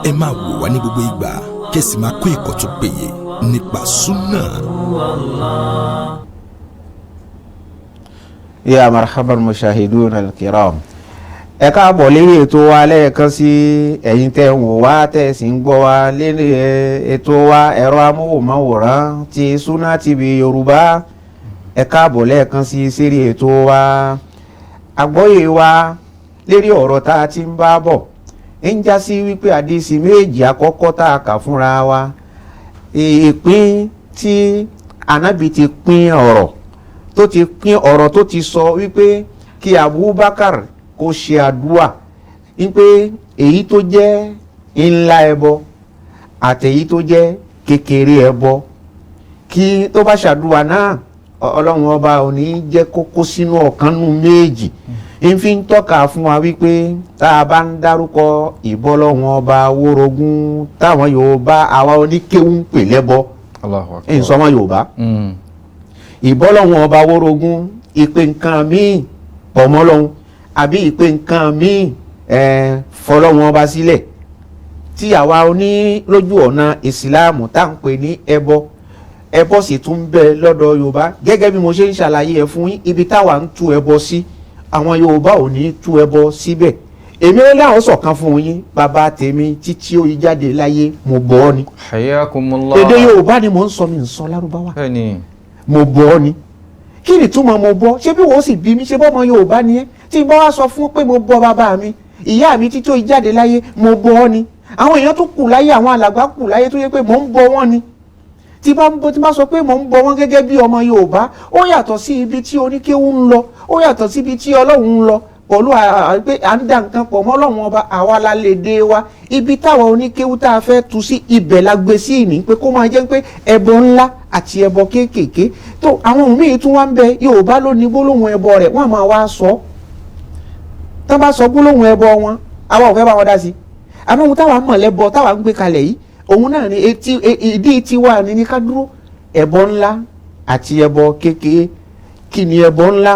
S1: ẹ máa wò wá ní gbogbo ìgbà kẹ́sì máa kó ẹ̀kọ́ tó péye nípa Sunna.
S5: Ya marhaban mushahidun al-kiram ẹ káàbọ̀ lérí ètò wa lẹ́ẹ̀kan sí ẹ̀yin tẹ́ ń wò wá tẹ́ sì ń gbọ́ wa lérí ètò wa ẹ̀rọ amóhùnmáwòrán ti Sunna TV Yorùbá ẹ káàbọ̀ lẹ́ẹ̀kan sí sérí ètò wa àgbọ́yé wa lérí ọ̀rọ̀ tá a ti ń bá bọ̀ ń já sí wípé àdìsí méjì àkọ́kọ́ tá a kà fúnra wa ìpín tí Ànábì ti pín ọ̀rọ̀ tó ti sọ wípé kí Abubakar kó ṣe àdúà wípé èyí tó jẹ́ ńlá ẹbọ àtèyí tó jẹ́ kékeré ẹbọ kí tó bá ṣàdúà náà Ọlọ́run ọba ò ní jẹ́ kókó sínú ọ̀kan nínú méjì ń fi ń tọ́ka fún wa wípé tá a bá ń dárúkọ ìbọ́lọ́run ọba wórogún táwọn Yorùbá àwa oníkéwú ń pè lẹ́bọ ń sọ wọn Yorùbá ìbọ́lọ́run ọba wórogún ìpè nǹkan míì pọ̀ mọ́ Ọlọ́run àbí ìpè nǹkan míì fọlọ́wọn ọba sílẹ̀ tí àwa oní lójú ọ̀nà ìsìláàmù tá à ń pè ní ẹbọ sì tún bẹ lọ́dọ̀ Yorùbá gẹ́gẹ́ bí mo ṣe ń ṣàlàyé ẹ̀ fún yín ibi táwa ń tú ẹbọ sí àwọn Yorùbá ò ní tú ẹbọ síbẹ̀ èmi ó láwọn sọ̀kan fún yín bàbá tèmi títí ó yí jáde láyé mo bọ́ ọ ni
S3: Hayakumullah.
S5: èdè Yorùbá ni mo ń sọ mi ń sọ Lárúbáwá
S3: Bẹ́ẹ̀ni.
S5: mo bọ́ ọ ni kí ni túmọ̀ mo bọ́ ṣé bí wọ́n sì bí mi ṣe bọ́ ọmọ Yorùbá ni ẹ́ tí n bá wá sọ fún pé mo bọ́ bàbá mi ìyá mi títí ó yí jáde láyé mo bọ́ ọ ni àwọn èèyàn tó kù láyé àwọn alàgbà kù láyé tó yẹ pé mò ń bọ́ wọn ni tí bá sọ pé mò ń bọ́ wọn gẹ́gẹ́ bí ọmọ Yorùbá ó yàtọ̀ sí ibi tí oníkéwú ń lọ ó yàtọ̀ sí ibi tí Ọlọ́run ń lọ pẹ̀lú pé à ń dà nǹkan pọ̀ mọ́ Ọlọ́run ọba àwa la lè dé wa ibi táwọn oníkéwú tá a fẹ́ tu sí ibẹ̀ la gbé sí ìní pé kó máa jẹ́ pé ẹbọ ńlá àti ẹbọ kéékèèké tó àwọn míì tún wá ń bẹ Yorùbá ló ní gbólóhùn ẹbọ rẹ̀ wọ́n máa wá sọ tán bá sọ gbólóhùn ẹbọ wọn àwa ò fẹ́ bá wọn dá sí àmọ́ ohun táwa mọ̀ lẹ́bọ táwa ń gbé kalẹ̀ yìí òun náà ni ìdí tiwa ni ká dúró ẹbọ ńlá àti ẹbọ kékeré kí ni ẹbọ ńlá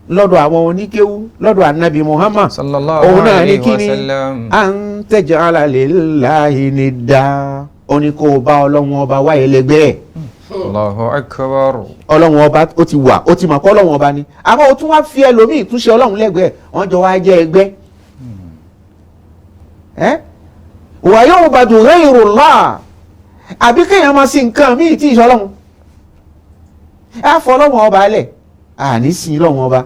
S5: lọ́dọ̀ àwọn oníkéwú lọ́dọ̀ anabi Muhammad òun náà ni kí ni an taj'ala lillahi nidda oní kó bá Ọlọ́run ọba wá ẹlẹgbẹ́
S3: Allahu akbar.
S5: Ọlọ́run ọba ó ti wà ó ti mọ̀ pé Ọlọ́run ọba ni àmọ́ ó tún wá fi ẹlòmíì túnṣe Ọlọ́run lẹ́gbẹ̀ẹ́ wọ́n jọ wá jẹ́ ẹgbẹ́ wà yóò bàdù ghayrullah àbí kéèyàn máa sin nǹkan míì tí ìṣọ́ Ọlọ́run á fọ Ọlọ́run ọba lẹ̀ àní sin Ọlọ́run ọba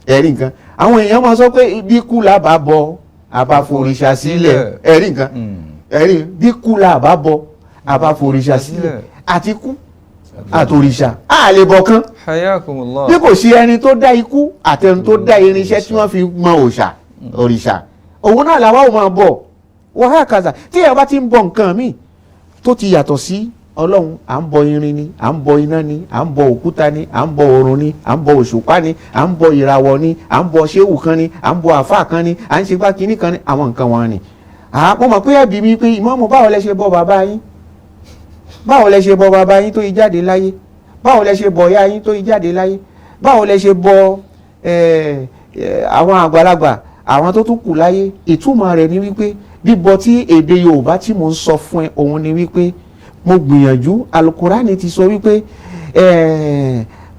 S5: ẹ̀rí nǹkan àwọn èèyàn máa sọ pé bí kú là bá bọ àbáforìṣà sílẹ̀ ẹ̀rí nǹkan ẹ̀rí bí kú là bá bọ àbáforìṣà sílẹ̀ àti kú àtòrìṣà á lè bọ̀ kan
S3: Hayakumullah.
S5: bí kò sí ẹni tó dá ikú àtẹni tó dá irinṣẹ́ tí wọ́n fi mọ òrìṣà òun náà làwa ò máa bọ̀ wàhálà kàzà tí ẹ bá ti ń bọ nǹkan míì tó ti yàtọ̀ sí Ọlọ́run à ń bọ irin ni à ń bọ iná ni à ń bọ òkúta ni à ń bọ òrùn ni à ń bọ òṣùpá ni à ń bọ ìràwọ̀ ni à ń bọ ṣéwù kan ni à ń bọ àfáà kan ni à ń ṣe gbá kínní kan ni àwọn nǹkan wọn ni. mo mọ̀ pé ẹ̀bí mi pé ìmáàmù báwo lẹ ṣe bọ bàbá yín báwo lẹ ṣe bọ bàbá yín tó yí jáde láyé báwo lẹ ṣe bọ ìyá yín tó yí jáde láyé báwo lẹ ṣe bọ àwọn àgbàlagbà àwọn tó tún kù láyé ìtumọ̀ rẹ̀ ni wípé bíbọ tí èdè Yorùbá tí mo ń sọ fún ẹ òun ni wípé mo gbìyànjú Alukurani ti sọ wípé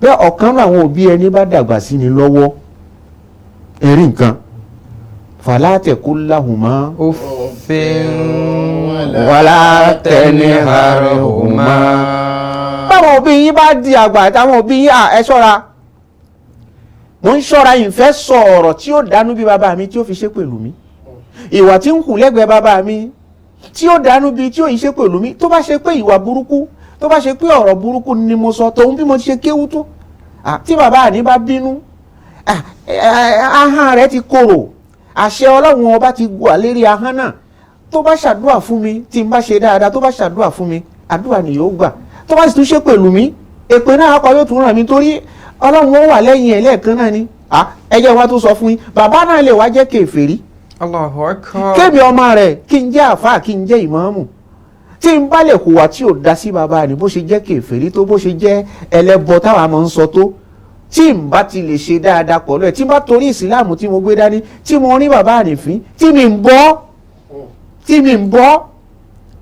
S5: bẹ́ẹ̀ ọ̀kan náà àwọn òbí ẹni bá dàgbà sí ni lọ́wọ́ ẹ̀rí nǹkan fala taqul lahuma
S3: uffin
S5: wala tanharhuma. báwọn òbí yín bá di àgbà àtàwọn òbí yín ẹ ṣọ́ra mo ń ṣọ́ra ìfẹ́ sọ ọ̀rọ̀ tí ó dánú bí bàbá mi tí ó fi ṣe pẹ̀lú mi ìwà tí ń hù lẹ́gbẹ̀ẹ́ bàbá mi tí ó dánú bí tí ó yìí ṣe pẹ̀lú mi tó bá ṣe pé ìwà burúkú tó bá ṣe pé ọ̀rọ̀ burúkú ni mo sọ tòun bí mo ti ṣe kéwú tó tí bàbá àní bá bínú ahọ́n rẹ̀ ti korò àṣẹ Ọlọ́run ọba ti gùn àlérí ahọ́n náà tó bá ṣàdúrà fún mi tí n bá ṣe dáadáa tó bá ṣàdúrà fún mi àdúrà ni yóò gbà tó bá sì tún ṣe pẹ̀lú mi èpè náà akọ yóò tún ràn mí torí Ọlọ́run ó wà lẹ́yìn ẹ̀ lẹ́ẹ̀kan náà ni ẹ jẹ́ wá tó sọ fún yín bàbá náà lè wá jẹ́ kèfèrí
S3: Allahu akbar.
S5: kémi ọmọ rẹ̀ kí n jẹ́ àfáà kí n jẹ́ ìmáàmù tí n bá lè hùwà tí ò dá sí bàbá ni bó ṣe jẹ́ kèfèrí tó bó ṣe jẹ́ ẹlẹ́bọ táwa máa ń sọ tó tí n bá ti lè ṣe dáadáa pọ̀lú ẹ̀ tí n bá torí ìsìláàmù tí mo gbé dání tí mo rí bàbá ànífín tí mi ń bọ́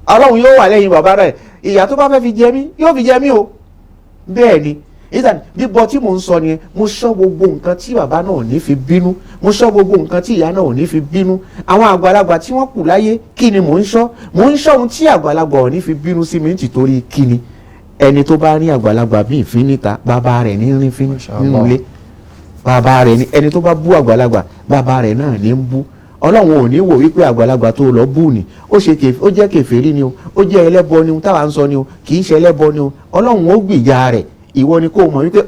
S5: Ọlọ́run yóò wà lẹ́yìn bàbá rẹ̀ ìyà tó bá fẹ́ fi jẹ mí yóò fi jẹ mí o bẹ́ẹ̀ ni ìtàn bíbọ tí mò ń sọ ni mo sọ gbogbo nǹkan tí bàbá náà ò ní fi bínú mo sọ gbogbo nǹkan tí ìyá náà ò ní fi bínú àwọn àgbàlagbà tí wọ́n kù láyé kí ni mò ń sọ ohun tí àgbàlagbà ò ní fi bínú sí mi nítorí kí ni ẹni tó bá rí àgbàlagbà bí ìfín níta bàbá rẹ̀ ní rí fín nínú ilé bàbá rẹ̀ ní ẹni tó bá bú àgbàlagbà bàbá rẹ̀ náà ní ń bú Ọlọ́run ò ní wò wípé àgbàlagbà tó lọ bú ni ó jẹ́ kèfèrí ni o ó jẹ́ ẹlẹ́bọ ni o táwa ń sọ ni o kì í ṣe ẹlẹ́bọ ni o Ọlọ́run ó gbìjà rẹ̀ ìwọ ni kó mọ̀ wípé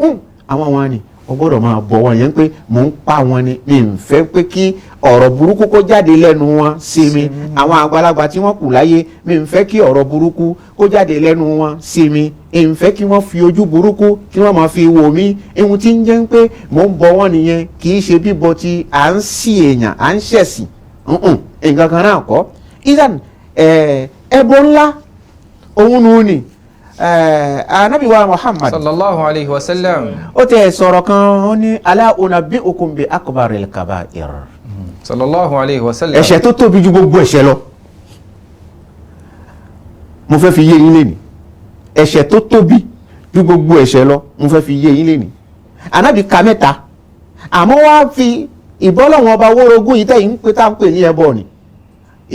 S5: àwọn wọn ni o gbọ́dọ̀ máa bọ̀ wọ́n yẹn pé mò ń pa wọn ni mi ń fẹ́ pé kí ọ̀rọ̀ burúkú kó jáde lẹ́nu wọn sí mi àwọn àgbàlagbà tí wọ́n kù láyé mi ń fẹ́ kí ọ̀rọ̀ burúkú kó jáde lẹ́nu wọn sí mi ń fẹ́ kí wọ́n fi ojú burúkú kí wọ́n máa fi wò mí ihun tí ń jẹ́ pé mò ń bọ̀ wọ́n nìyẹn kì í ṣe bíbọ tí à ń sí èèyàn à ń ṣẹ̀sìn nǹkan kan náà kọ́ ìdán ẹbọ ńlá òun nù ní anabi wa Muhammad
S3: sallallahu alayhi wa sallam.
S5: ó tẹ sọ̀rọ̀ kan ó ní ala unabbi'ukum bi akbaril kaba'ir
S3: sallallahu alayhi wa sallam.
S6: ẹ̀ṣẹ̀ tó tóbi ju gbogbo ẹ̀ṣẹ̀ lọ mo fẹ́ fi yé yín lénìí ẹ̀ṣẹ̀ tó tóbi ju gbogbo ẹ̀ṣẹ̀ lọ mo fẹ́ fi yé yín lénìí Ànábì ka mẹ́ta àmọ́ wá fi ìbọ́lọ́wọ́n ọba wórogún yìí tẹ̀yìn ń pè tá à ń pè ní ẹbọ ni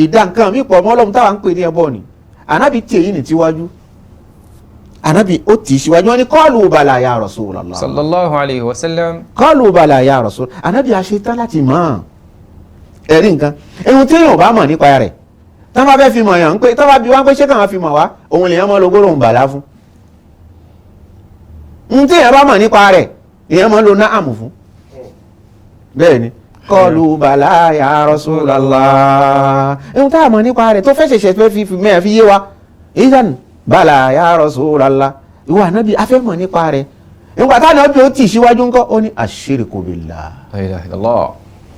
S6: ìdá nǹkan mi pọ̀ mọ́ Ọlọ́run táwa ń pè ní ẹbọ ni Ànábì tí èyí ní tíwájú Ànábì ó tì í síwájú wọn ni qalu bala ya Rasulullah
S3: sallallahu alayhi wa sallam.
S6: qalu bala ya Rasul Ànábì àṣetán láti mọ̀ ẹ̀rí nǹkan ehun tí èèyàn bá mọ̀ nípa rẹ̀ tá bá fẹ́ fi mọ̀ yàn ń pé tá bá bí wá ń pé ṣé káwọn fi mọ̀ wá òun lèèyàn mọ́ logó lòun bàlá fún ohun tí èèyàn bá mọ̀ nípa rẹ̀ èèyàn mọ́ lo náàmù fún bẹ́ẹ̀ ni qalu bala ya Rasulallah ehun tá a mọ̀ nípa rẹ̀ tó fẹ́ ṣẹ̀ṣẹ̀ fẹ́ fi mẹ́ẹ̀ fi yé wa ìdán bala ya Rasulallah ìwọ Ànábì afẹ́ mọ̀ nípa rẹ̀ nígbà táwọn Ànábì ó tì síwájú ńkọ́ ó ní ashiriku billah
S3: la ilaha illallah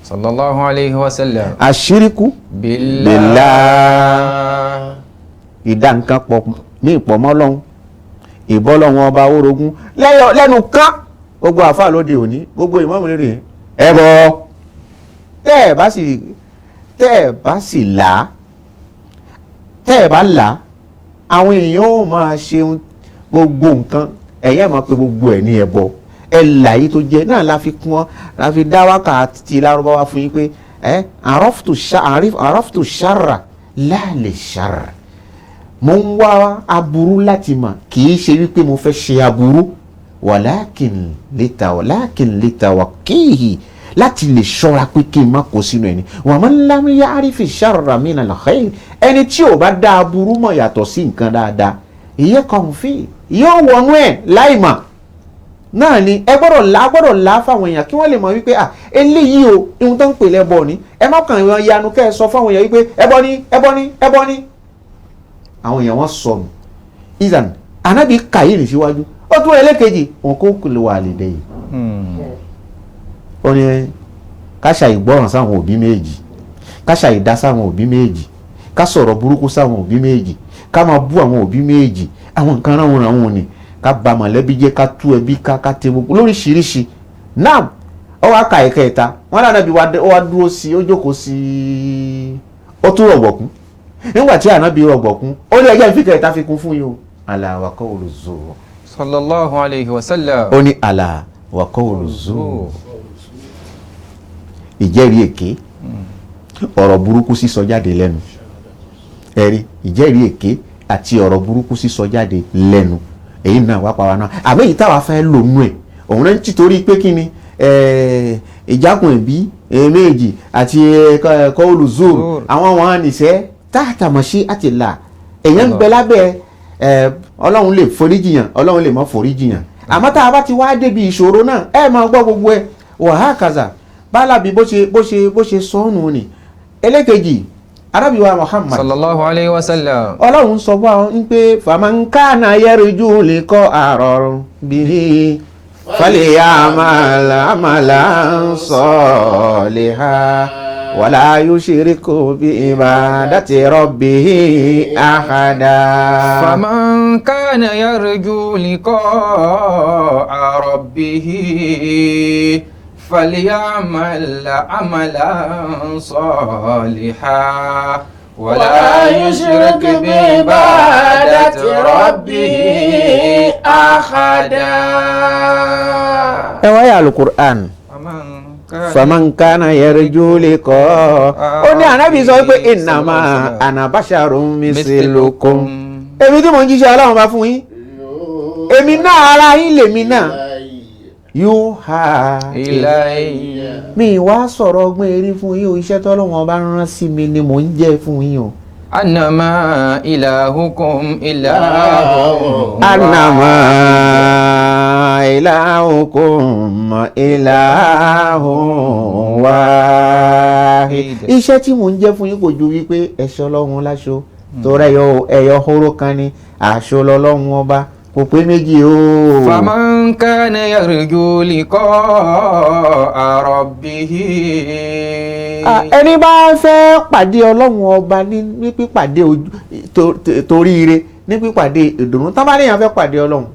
S3: sallallahu alayhi wa sallam.
S6: ashiriku billah ìdá nǹkan pọ̀ ní ìpọ̀mọ́ lọ́hún ìbọ́lọ́hún ọba orogún lẹ́nu kán gbogbo àfáà lóde òní gbogbo ìmáàmù rere ẹbọ tẹ́ ẹ̀ bá sì là á àwọn èèyàn ó máa ṣe gbogbo nǹkan ẹ̀yẹ́ máa pe gbogbo ẹ̀ ní ẹbọ ẹ̀ làyí tó jẹ́ náà la fi kún ọ́ la fi dá wákàtí lárúbáwá fún yín pé àrọ́fùtù ṣàrà láàlè ṣàrà mo ń wá aburú láti mà kì í ṣe wípé mo fẹ́ ṣe aburú wàlákìn lítà wà kíhì láti lè ṣọ́ra pé kí n má kó sínú ẹni wa man lam ya'rifi sharra min al-khayr ẹni tí ò bá dá aburú mọ̀ yàtọ̀ sí nǹkan dáadáa ìyẹn kan fi yóò wọnú ẹ̀ láìmọ̀ náà ni ẹ gbọ́dọ̀ lá fáwọn èèyàn kí wọ́n lè mọ̀ wípé eléyìí o ihun tó ń pè lẹ́bọ ni ẹ má kàn wọ́n yanu kẹ́ ẹ sọ fáwọn èèyàn wípé ẹbọ ni àwọn èèyàn wọ́n sọnù ìzàn Ànábì kàyé ní síwájú ó tún ẹlẹ́kejì wọn kó kìlọ̀ wà lè dẹ́yìn ó ní káṣà ìgbọ́ràn sáwọn òbí méjì káṣà ìdá sáwọn òbí méjì ká sọ̀rọ̀ burúkú sáwọn òbí méjì ká máa bú àwọn òbí méjì àwọn nǹkan ráwọn ni ká ba mọ̀lẹ́bí jẹ́ ká tú ẹbí ká tẹ gbogbo lóríṣiríṣi náà ó wá ka ẹ̀ka ẹ̀ta wọn lára bí ó wá dúró sí ó jókòó sí ó tún rọ̀gbọ̀kún nígbà tí Ànábì rọ̀gbọ̀kún ó ní ẹjẹ́ ìfikẹ́ ẹ̀ta fi kún fún yìí o ala wa qawlu zur
S3: sallallahu alayhi wa sallam.
S6: ó ní ala wa qawlu zur ìjẹ́rìí èké ọ̀rọ̀ burúkú sísọ jáde lẹ́nu ẹ̀rí ìjẹ́rìí èké àti ọ̀rọ̀ burúkú sísọ jáde lẹ́nu èyí náà wá pàwọn náà àmọ́ èyí táwa fẹ́ lò nú ẹ̀ òun náà títorí pé kí ni ìjákùn ẹ̀bí méjì àti qawlu zur àwọn wọn nìṣẹ́ táàtàmọ̀ṣí àti là èyàn ń bẹ lábẹ́ ọlọ́run lè foríjìyàn ọlọ́run lè má foríjìyàn àmọ́ tá a bá ti wá débi ìṣòro náà ẹ máa gbọ́ gbogbo ẹ̀ wàhákàzà bálábí bó ṣe sọ́nù ni ẹlẹ́kejì arábíwá Muhammad
S3: sallallahu alayhi wa sallam.
S6: ọlọ́run sọ fún àwọn ń pé faman kana yarju liqa rabbih falyamal amalan salihan wala yushriku bi ibadati rabbih ahada.
S3: faman kana yarju liqa rabbih فليعمل عملا صالحا ولا يشرك بعبادة ربه أحدا.
S6: رواية القرآن faman kana yarju liqa ó ní Ànábì sọ pé innama ana basharun mislukum èmi tí mo ń jíṣẹ́ Ọlọ́run bá fún yín èmi náà ara yín lèmi náà yuha ilayya mi wá sọ̀rọ̀ ọgbọ́n erí fún yín o iṣẹ́ tọ́lọ́wọ́n bá rán sí mi ni mò ń jẹ́ fún yín o.
S3: annama ilahukum ilahun
S6: annama ilahukum ilahun wahid. iṣẹ́ tí mò ń jẹ́ fún yín kò ju wípé ẹ̀ṣọ́ Ọlọ́run láṣọ tó rẹ̀ ẹ̀yọ hóró kan ni aṣọ lọ́lọ́run ọba kò pé méjì o.
S3: faman kana yarju liqa'a rabbih.
S6: ẹni bá fẹ́ pàdé Ọlọ́run ọba ní pípàdé toríire ní pípàdé ìdùnnú tá bá níyàn fẹ́ pàdé Ọlọ́run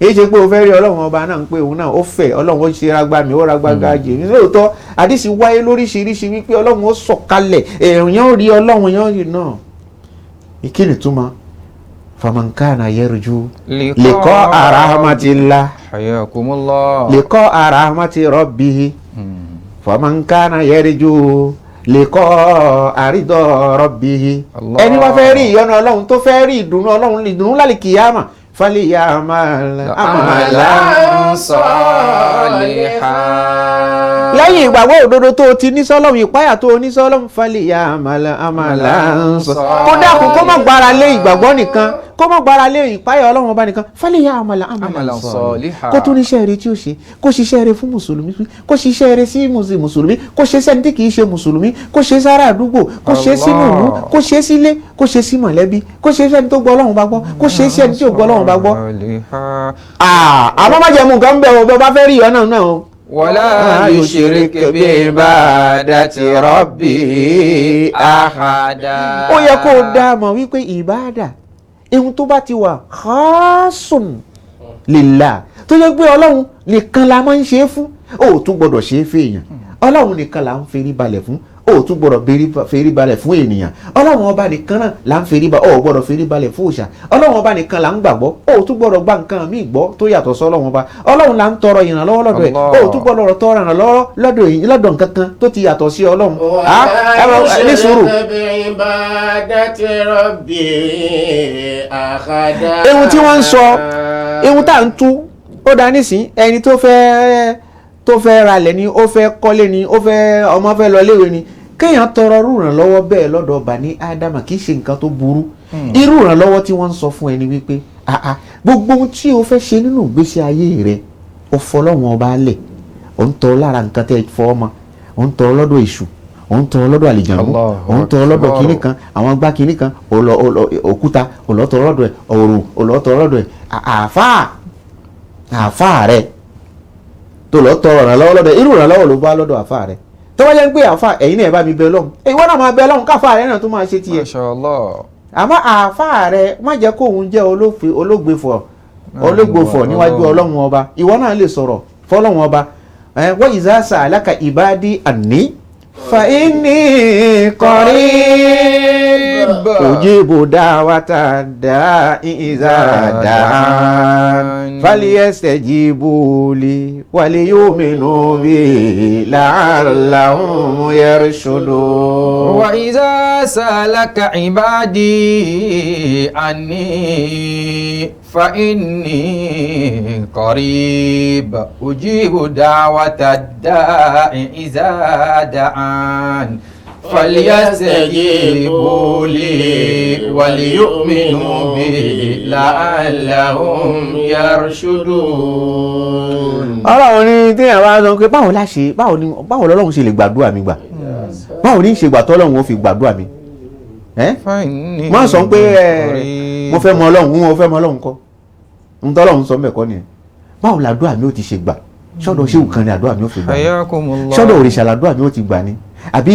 S6: èyí ṣe pé o fẹ́ rí ọlọ́run ọba náà ń pé òun náà ó fẹ́ ọlọ́run ó ṣe ragbá mi ó ragbá gajì mi lóòótọ́ àdìsí wáyé lóríṣiríṣi wípé ọlọ́run ó sọ̀kalẹ̀ èèyàn ó rí ọlọ́run èèyàn ó rí náà ìkíni túmọ̀ faman kana yarju liqa rahmatillah
S3: hayakumullah
S6: liqa rahmati rabbih faman kana yarju liqa ridha rabbih ẹni wá fẹ́ rí ìyọ́nú ọlọ́run tó fẹ́ rí ìdùnnú ọlọ́run ìdùnnú lálẹ́ kìyàmà falyamal amalan salihan. lẹ́yìn ìgbàgbọ́ òdodo tó o ti ní sọ́lọ́run ìpáyà tó o ní sọ́lọ́run falyamal amalan salihan. kó dákun kó má gbára lé ìgbàgbọ́ nìkan kó má gbára lé ìpáyà ọlọ́run ọba nìkan falyamal amalan salihan. kó tún níṣẹ́ rere tí ó ṣe kó ṣiṣẹ́ rere fún mùsùlùmí kó ṣiṣẹ́ rere sí mùsùlùmí kó ṣe sẹ́ni tí kì í ṣe mùsùlùmí kó ṣe sára àdúgbò kó ṣe sínú ìlú kó ṣe sílé kó ṣe sí mọ̀lẹ́bí kó ṣe sẹ́ni tó gbọ́ ọlọ́run bá gbọ́ kó ṣe sẹ́ni tí ò gbọ́ ọlọ́run bá gbọ́. àmọ́ má jẹ́ mú nǹkan bẹ́ẹ̀ o bẹ́ẹ̀ bá fẹ́ rí ìyọ́nà náà o.
S3: wala yushrik bi ibadati rabbi ahada.
S6: ó yẹ kó o dá mọ̀ wípé ìbáàdà ihun tó bá ti wà khasun lillah tó yẹ pé ọlọ́run nìkan la máa ń ṣe é fún ó tún gbọ́dọ̀ ṣe é fèèyàn ọlọ́run nìkan la ń ferí balẹ̀ fún ó tún gbọ́dọ̀ ferí balẹ̀ fún ènìyàn ọlọ́run ọba nìkan náà la ń ferí balẹ̀ ó gbọ́dọ̀ ferí balẹ̀ fún òòṣà ọlọ́run ọba nìkan la ń gbàgbọ́ ó tún gbọ́dọ̀ gba nǹkan míì gbọ́ tó yàtọ̀ sí ọlọ́run ọba ọlọ́run la ń tọrọ ìrànlọ́wọ́ lọ́dọ̀ ẹ̀ ó tún gbọ́dọ̀ tọrọ ìrànlọ́wọ́ lọ́dọ̀ nǹkan kan tó ti yàtọ̀ sí ọlọ́run. ní sùúrù ewu tí wọ́n ń sọ ewu tá à ń tú ó dá nísìn ẹni tó fẹ́ ralẹ̀ ni ó fẹ́ kọ́lé ni ó fẹ́ ọmọ fẹ́ lọ léwe ni kéèyàn tọrọ irú ìrànlọ́wọ́ bẹ́ẹ̀ lọ́dọ̀ Bani Ádámà kì í ṣe nǹkan tó burú irú ìrànlọ́wọ́ tí wọ́n ń sọ fún ẹni wípé gbogbo ohun tí o fẹ́ ṣe nínú ìgbésí ayé rẹ o fọlọ́wọ́n ọba lẹ̀ o ń tọrọ lára nǹkan tẹ́ fọ́ ọmọ o ń tọrọ lọ́dọ̀ èṣù o ń tọrọ lọ́dọ̀ àlìjànú o ń tọrọ lọ́dọ̀ kinní kan àwọn gbá kinní kan òkúta o lọ́ tọrọ lọ́dọ̀ ẹ̀ òòrùn o lọ́ tọrọ lọ́dọ̀ ẹ̀ àáfàá rẹ tó lọ́ tọrọ ìrànlọ́wọ́ lọ́dọ̀ irú ìrànlọ́wọ́ ló bá lọ́dọ̀ àáfàá rẹ tó wá jẹ́ pé àáfàá ẹ̀yin náà bá mi bẹ lọ́hùn ìwọ náà máa bẹ lọ́hùn káfàá rẹ náà tó máa ṣe tiẹ̀ àmọ́ àáfàá rẹ má jẹ́ kóun jẹ́ ológbòfọ̀ níwájú ọlọ́run ọba ìwọ náà lè sọ̀rọ̀ fọlọ́run ọba wa iza sa'alaka ibadi anni fa inni qarib ujibu da'wata da'i iza da'an falyastajibu li wa liyu'minu bi la'allahum yarshudun.
S3: wa iza sa'alaka ibadi anni fa inni qarib ujibu da'wata da'i iza da'an falyastajibu li waliyu'minu bi la'allahum yarshudun.
S6: Ọlọ́run ní téèyàn bá sọ pé báwo lọ́lọ́run ṣe lè gbàdúrà mi gbà báwo ní ṣe gbà tọ́lọ́run ó fi gbàdúrà mi má sọ pé mo fẹ́ mọ ọlọ́run kọ́ ń tọ́lọ́run sọ mẹ́kọ́ nìyẹn báwo làdúrà mi ó ti ṣe gbà sọ́dọ̀ ṣéwù kan ní àdúrà mi ó fi gbà ní sọ́dọ̀ òrìṣà làdúrà mi ó ti gbà ní àbí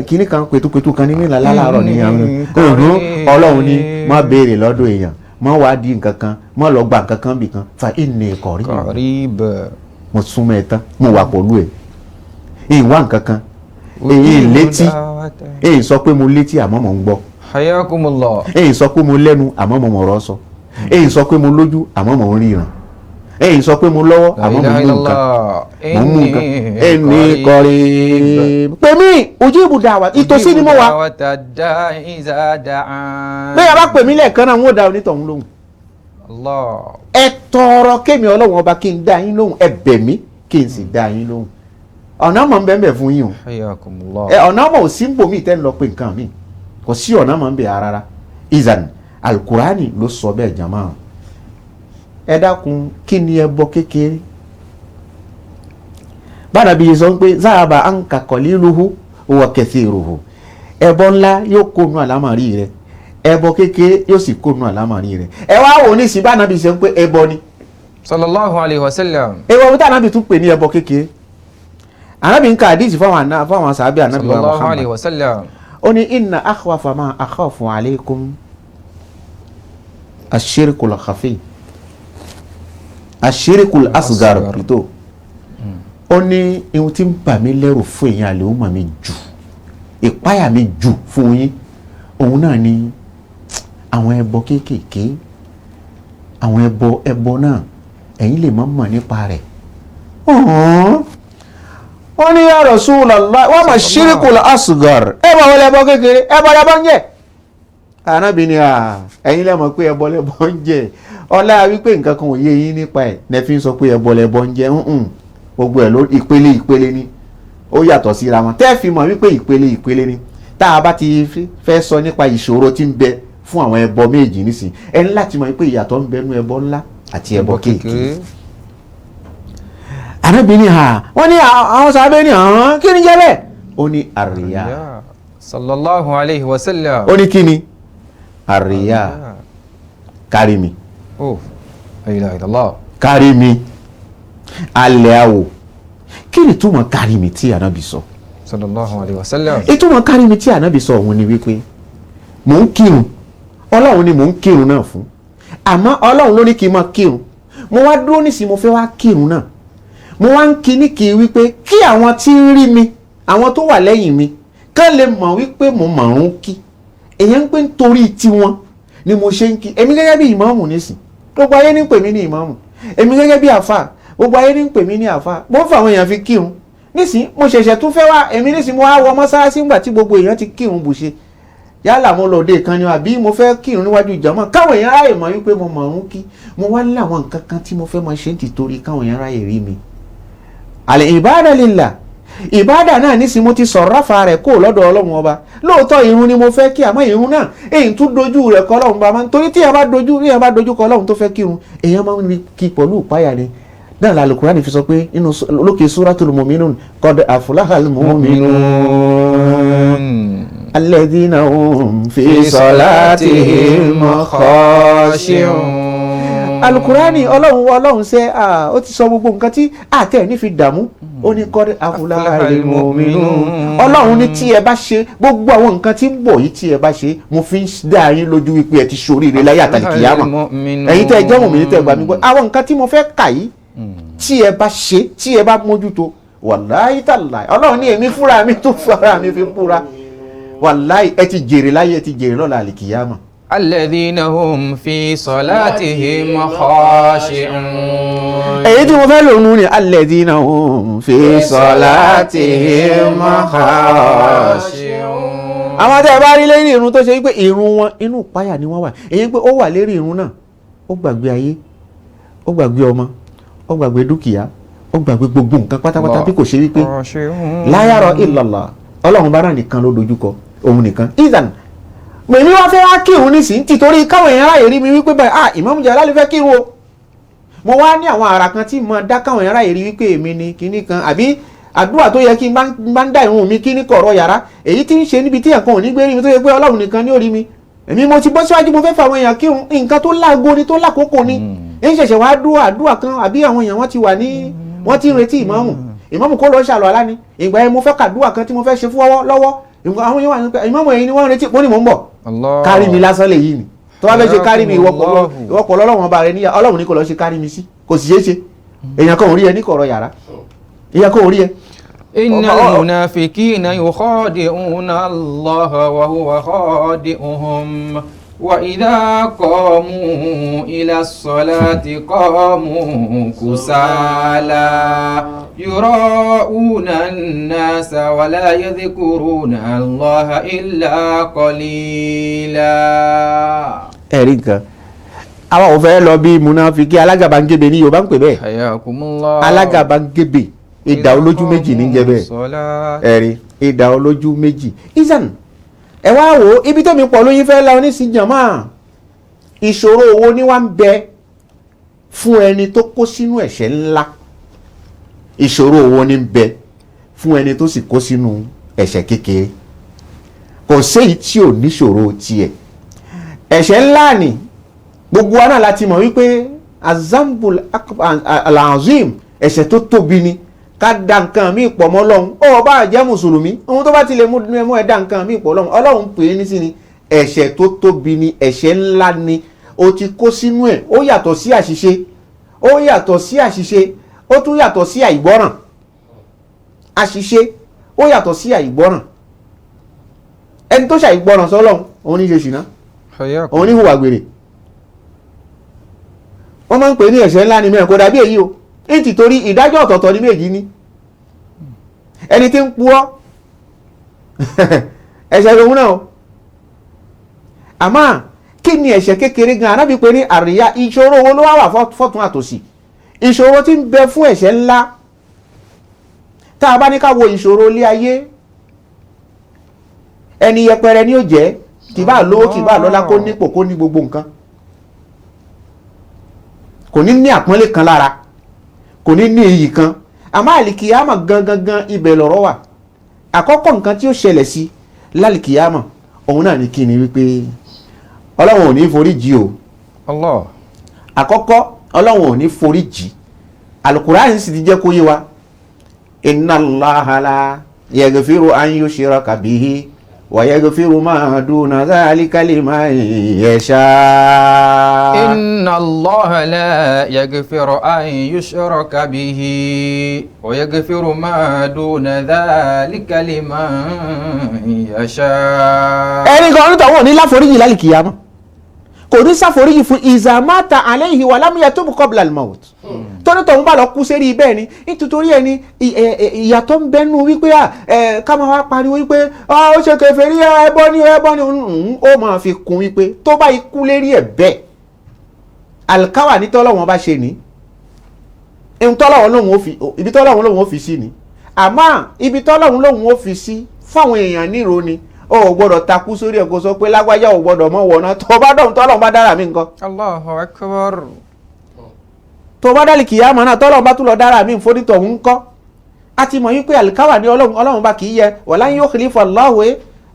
S6: kinní kan pẹ̀tùpẹ̀tù kan ní nílà láàárọ̀ ní àwọn ọlọ́run ní má béèrè lọ́dọ̀ èèyàn má wá di nǹkan kan má lọ gba nǹkan kan bì kan fa inni qarib mo súnmọ́ ẹ tán mo wà pọ̀lú ẹ̀ èyí wá nǹkan kan èyí létí èyí sọ pé mo létí àmọ́ mo ń gbọ́ èyí sọ pé mo lẹ́nu àmọ́ mo mọ̀rọ̀ sọ èyí sọ pé mo lójú àmọ́ mo ń ríran èyí sọ pé mo lọ́wọ́ àmọ́ mo mú nǹkan ẹni qarib pè mí ujibu da'wa ìtòsí ni mo wà bẹ́ẹ̀ bá pè mí lẹ́ẹ̀kan náà wọ́n dá onítọ̀hún lóhùn ẹ tọrọ kémi ọlọ́run ọba kí n dá yín lóhùn ẹ bẹ̀ mí kí n sì dá yín lóhùn ọ̀nà mọ̀ ń bẹ́ẹ̀ fún yín o ọ̀nà mọ̀ ò sí ń bòmí tẹ́ ń lọ pé nǹkan mi kò sí ọ̀nà mọ̀ ń bẹ̀ rárá izan alukurani ló sọ bẹ́ẹ̀ jama ẹ dákun kí ni ẹbọ kékeré bára bí sọ pé záàbà anka qaliluhu wa kathiruhu ẹbọ ńlá yóò kónú àlámàrí rẹ ẹbọ kékeré yóò sì kónú àlámàrí rẹ ẹ wá wò ní sí bá nàbí sọ pé ẹbọ ni
S3: sallallahu alayhi wa sallam
S6: ẹbọ bí tá nàbí tún pè ní ẹbọ kékeré ànábì ń ka àdíjì fáwọn sàábì ànábì wa Muhammad ó ní inna akhwafa ma akhafu alaykum ash-shirkul khafi ashirikul asgar tó ó ní ihun tí ń bà mí lẹ́rù fún èèyàn àlè ó mà mí jù ìpáyà mi jù fún yín òun náà ni àwọn ẹbọ kéékèèké àwọn ẹbọ náà ẹ̀yin lè má mọ̀ nípa rẹ̀ wọ́n ní ya Rasulullah wọ́n mọ̀ shirikul asgar ẹbọ wọlé ẹbọ kékeré ẹbọ lẹbọ ń jẹ arábìnrin ẹ̀yin lẹ mọ̀ pé ẹbọ lẹbọ ń jẹ ọlá wípé nǹkan kan ò yé yín nípa ẹ̀ nẹ́fí ń sọ pé ẹbọ lẹbọ ń jẹ gbogbo ẹ̀ ló ìpele ni ó yàtọ̀ síra wọn tẹ́ fi mọ̀ wípé ìpele ni tá a bá ti fẹ́ sọ nípa ìṣòro tí ń bẹ fún àwọn ẹbọ méjì nísìn ẹni láti mọ̀ wípé ìyàtọ̀ ń bẹ nú ẹbọ ńlá àti ẹbọ kéèké. arábìnrin wọ́n ní àwọn sábẹ́ ní kí ni jẹ́ bẹ́ẹ̀ ó ní àríyá
S3: sallallahu alayhi wa sallam
S6: ó ní kí ni àríyá kárí mi
S3: la ilaha illallah
S6: kárí mi alẹ́ àwò kí ni túmọ̀ kárí mi tí ànábì sọ
S3: sallallahu alayhi wa sallam
S6: ìtumọ̀ kárí mi tí ànábì sọ òun ni wípé mò ń kírun ọlọ́run ni mò ń kírun náà fún àmọ́ ọlọ́run ló ní kí n máa kírun mo wá dúró nísìnyí mo fẹ́ wá kírun náà mo wá ń kí ní kí wípé kí àwọn tí ń rí mi àwọn tó wà lẹ́yìn mi kán lè mọ̀ wípé mo máa ń kí èèyàn ń pè nítorí tiwọn ni mo ṣe ń kí èmi gẹ́gẹ́ bí ìmáàmù nísìn gbogbo ayé ní pè mí ní ìmáàmù èmi gẹ́gẹ́ bí àfà gbogbo ayé ní pè mí ní àfà mo ń fa àwọn èèyàn fi kírun nísìn mo ṣẹ̀ṣẹ̀ tún fẹ́ wá èmi nísìn mo wá wọ mọ́sálásí ńgbà tí gbogbo èèyàn ti kírun bùṣe yálà mo lọ dé kan ni àbí mo fẹ́ kírun níwájú ìjàmọ́ káwọn èèyàn ráyè mọ̀ wípé mo mọ̀ ń kí mo wá ní àwọn nǹkan kan tí mo fẹ́ máa ṣe nítorí káwọn èèyàn ráyè rí mi. àlẹ́ ìbádà lillah ìbádà náà nísìn mo ti sọ̀rọ̀ ráfa rẹ̀ kó lọ́dọ̀ ọlọ́run ọba lóòótọ́ irun ni mo fẹ́ kí àmọ́ irun náà èyí tún dojú rẹ̀ kọ́ ọlọ́run bá máa ń torí tí èèyàn bá dojú kọ ọlọ́run tó fẹ́ kírun èèyàn máa ń rí kí pẹ̀lú ìpáyà ni náà la Al-Qur'ani fi sọ pé nínú lókè Suratul Mu'minun qad aflahal mu'minun alladhina hum fi salatihim khashi'un. Al-Qur'ani ọlọ́run ṣe ó ti sọ gbogbo nǹkan tí àtẹ̀ ní fi dààmú ó ní qad aflahal mu'minun ọlọ́run ní tí ẹ bá ṣe gbogbo àwọn nǹkan tí ń bọ̀ yìí tí ẹ bá ṣe mo fi ń dá yín lójú wípé ẹ ti ṣoríire láyé àtàlìkìyàmọ̀ ẹ̀yin tẹ́ ẹ jẹ́ mùmínì tẹ́ ẹ gbà mí gbọ́ àwọn nǹkan tí mo fẹ́ kà yìí tí ẹ bá ṣe tí ẹ bá mójútó wàláyé tàláì ọlọ́run ní èmi fúnra mi tó fara mi fi búra wàláyé ẹ ti jèrè láyé ẹ ti jèrè lọ́la àlìkìyàmọ̀.
S3: alladhina hum fi salatihim khashi'un.
S6: èyí tí mo fẹ́ lò nù ni alladhina hum fi salatihim khashi'un. àwọn tẹ́ ẹ bá rí lérí irun tó ṣe wípé irun wọn inú ìpáyà ni wọ́n wà èyí pé ó wà lérí irun náà ó gbàgbé ayé ó gbàgbé ọmọ ó gbàgbé dúkìá ó gbàgbé gbogbo nǹkan pátápátá bí kò ṣe wípé la yara illallah ọlọ́run bá rà nìkan ló dojúkọ òun nìkan ìdàn mèmí wá fẹ́ wá kírun nísìnyí títorí káwọn èèyàn ráyè rí mi wípé báyìí Imam Jalali fẹ́ kírun o mo wá ní àwọn àrà kan tí mo dá káwọn èèyàn ráyè rí wípé èmi ni kinní kan àbí àdúrà tó yẹ kí n bá ń dá ìrun mi kí ní kọ̀rọ̀ yàrá èyí tí ń ṣe níbi tí ẹ̀kan ò ní gbé rí mi tó yẹ pé ọlọ́run nìkan ní ó rí mi èmi mo ti bọ́ síwájú mo fẹ́ fà àwọn èèyàn kírun nǹkan tó láago ni tó lákòókò ni ń ṣẹ̀ṣẹ̀ wá àdúrà kan àbí àwọn èèyàn wọ́n ti wà ní wọ́n ti ń retí ìmáàmù kó lọ́ọ́ ṣàlọ́ àlá ni ìgbà yẹn mo fẹ́ kàdúrà kan tí mo fẹ́ ṣe fún lọ́wọ́ àwọn èèyàn wà ní pé ìmáàmù ẹ̀yin ni wọ́n ń retí mo ní mò ń bọ̀ kárí mi lásán lè yí ni tó wá fẹ́ ṣe kárí mi ìwọ́pọ̀ lọ́lọ́run ọba rẹ níyà ọlọ́run ní kò lọ́ọ́ ṣe kárí mi sí kò sì ṣeé ṣe èèyàn kan ò rí ẹ ní kọ̀rọ̀ yàrá èèyàn kan ò rí ẹ.
S3: innal munafiqina yukhadi'una Allaha wa huwa khadi'uhum. وإذا قاموا إلى الصلاة قاموا كسالى يراءون الناس ولا يذكرون الله إلا قليلا.
S6: ẹ̀rí nǹkan àwa ò fẹ́ lọ bí munafiki alágàbàǹgebè ní Yorùbá ń pè bẹ́ẹ̀
S3: Hayakumullah.
S6: alágàbàǹgebè ìdá olójú méjì ní jẹ́ bẹ́ẹ̀ ẹ̀rí ìdá olójú méjì ìzàn ẹ wá wò ibi tó mi pọ̀ lóyún fẹ́ la oníṣìjàmá ìṣòro owó ni wá ń bẹ fún ẹni tó kó sínú ẹ̀ṣẹ̀ ńlá ìṣòro owó ni ń bẹ fún ẹni tó sì kó sínú ẹ̀ṣẹ̀ kékeré kò séyìí tí ò níṣòro tiẹ̀ ẹ̀ṣẹ̀ ńlá ni gbogbo wa náà láti mọ̀ wípé azambul alazim ẹ̀ṣẹ̀ tó tóbi ni ká da nǹkan míì pọ̀ mọ́ Ọlọ́run ó bá jẹ́ mùsùlùmí ohun tó bá ti lè mú ẹ dá nǹkan míì pọ̀ Ọlọ́run Ọlọ́run pè é ní sí ni ẹ̀ṣẹ̀ tó tóbi ni ẹ̀ṣẹ̀ ńlá ni o ti kó sínú ẹ̀ ó yàtọ̀ sí àṣìṣe ó yàtọ̀ sí àṣìṣe ó tún yàtọ̀ sí àìgbọ́ràn àṣìṣe ó yàtọ̀ sí àìgbọ́ràn ẹni tó ṣàìgbọ́ràn sọ́lọ́run òun ní ṣe ṣìnà òun ní hùwà gbèrè wọ́n máa ń pè ní ẹ̀ṣẹ̀ ńlá ni mẹ́rin kò dàbí èyí o ní torí ìdájọ́ ọ̀tọ̀ọ̀tọ̀ ní méjì ní ẹni tí ń purọ́ ẹ̀ṣẹ̀ lòun náà o àmọ́ kí ni ẹ̀ṣẹ̀ kékeré gan anábì pé ní àríyá ìṣòro owó ló wà fọ́tún àtòsí ìṣòro tí ń bẹ fún ẹ̀ṣẹ̀ ńlá tá a bá ní ká wo ìṣòro ilé ayé ẹni yẹpẹrẹ ni ó jẹ́ kì bá lówó kì bá lọ́lá kó nípò kó ní gbogbo nǹkan kò ní àpọ́nlé kan lára kò ní iyì kan àmọ́ àlìkìyàmọ̀ gangan ibẹ̀ lọ̀rọ̀ wà àkọ́kọ́ nǹkan tí ó ṣẹlẹ̀ sí lálìkìyàmọ̀ òun náà ní kí ni wípé ọlọ́run ò ní forí jì o
S3: Allah
S6: àkọ́kọ́ ọlọ́run ò ní forí jì Al-Qur'an sì ti jẹ́ kó yé wa inna Allaha la yaghfiru an yushraka bihi wa yaghfiru ma duna dhalika liman yasha.
S3: inna Allaha la yaghfiru an yushraka bihi wa yaghfiru ma duna dhalika liman yasha.
S6: ẹni kan onítọ̀ wọn ò ní láforíjì lálìkìyàmọ̀ kò ní sáforíjì fún ìzàmáta alayhi wa lam yatub qabla al-maut torí tọ̀hún bá lọ kú sérí bẹ́ẹ̀ ni nítorí ẹni ìyàtọ̀ ń bẹ́nu wípé ká máa wá pariwo wípé ó ṣe kèfèrí ẹbọ ni ó máa fi kún wípé tó bá ikú lérí ẹ̀ bẹ́ẹ̀ alkawa ní tọ́lọ́wọ́n bá ṣe ní ibi tọ́lọ́wọ́n lòun ó fi sí ni àmọ́ ibi tọ́lọ́wọ́n lòun ó fi sí fáwọn èèyàn níro ni o ò gbọ́dọ̀ takú sórí ẹ̀ kó sọ pé lágbájá ò gbọ́dọ̀ mọ́ wọ̀nà tó bá dọ̀hún tọ́lọ́run bá dára mí nǹkan.
S3: Allahu akbar.
S6: tó bá dálì kìyàmọ̀ náà tọ́lọ́run bá tún lọ dára mí fónítọ̀ ń kọ́ a ti mọ̀ yín pé àlìkáwà ní ọlọ́run bá kì í yẹ wala yukhlifu Allahu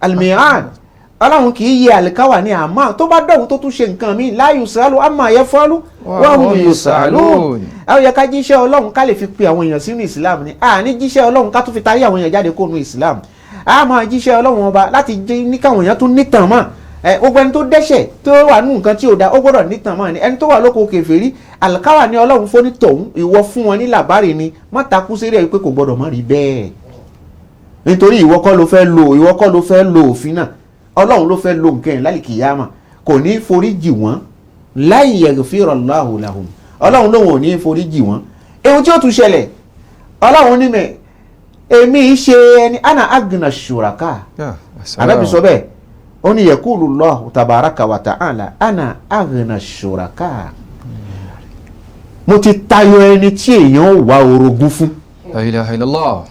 S6: al-mi'ad ọlọ́run kì í yẹ àlìkáwà ní àmọ́ tó bá dọ̀hún tó tún ṣe nǹkan mi la yusalu amma yaf'alu wa hum yusalun. àwọn yẹ ká jíṣẹ́ ọlọ́run ká lè fi pe àwọn èèyàn sínú ìsìlámù ni ní jíṣẹ́ ọlọ́run ká tún fi tarí àwọn èèyàn jáde kó nu ìsìlámù a máa jíṣẹ́ ọlọ́run ọba láti jẹ́ ní káwọn èèyàn tún nítàn mọ́ gbogbo ẹni tó dẹ́ṣẹ̀ tó wà nù nǹkan tí ò da ó gbọ́dọ̀ nítàn mọ́ ni ẹni tó wà lóko kèfèrí àlùkáwà ní ọlọ́run fóní tọ̀hún ìwọ fún wọn ní làbárè ni má takú sí rẹ̀ pé kò gbọ́dọ̀ má rí bẹ́ẹ̀ nítorí ìwọ kọ́ ló fẹ́ lo òfin náà ọlọ́run ló fẹ́ lo nǹkan yẹn lálìkìyámà kò ní forí jì wọ́n la yaghfirullahu lahum ọlọ́run lòun ò ní forí jì wọ́n ohun tí ó tún ṣẹlẹ̀ ọlọ́run ní mẹ́ èmi ṣe ẹni ana agna shuraka Ànábì sọ bẹ́ẹ̀ ó ní yakulu Allahu tabaraka wa ta'ala ana agna shuraka mo ti tayọ ẹni tí èèyàn wá orogún fún.
S3: La ilaha illallah.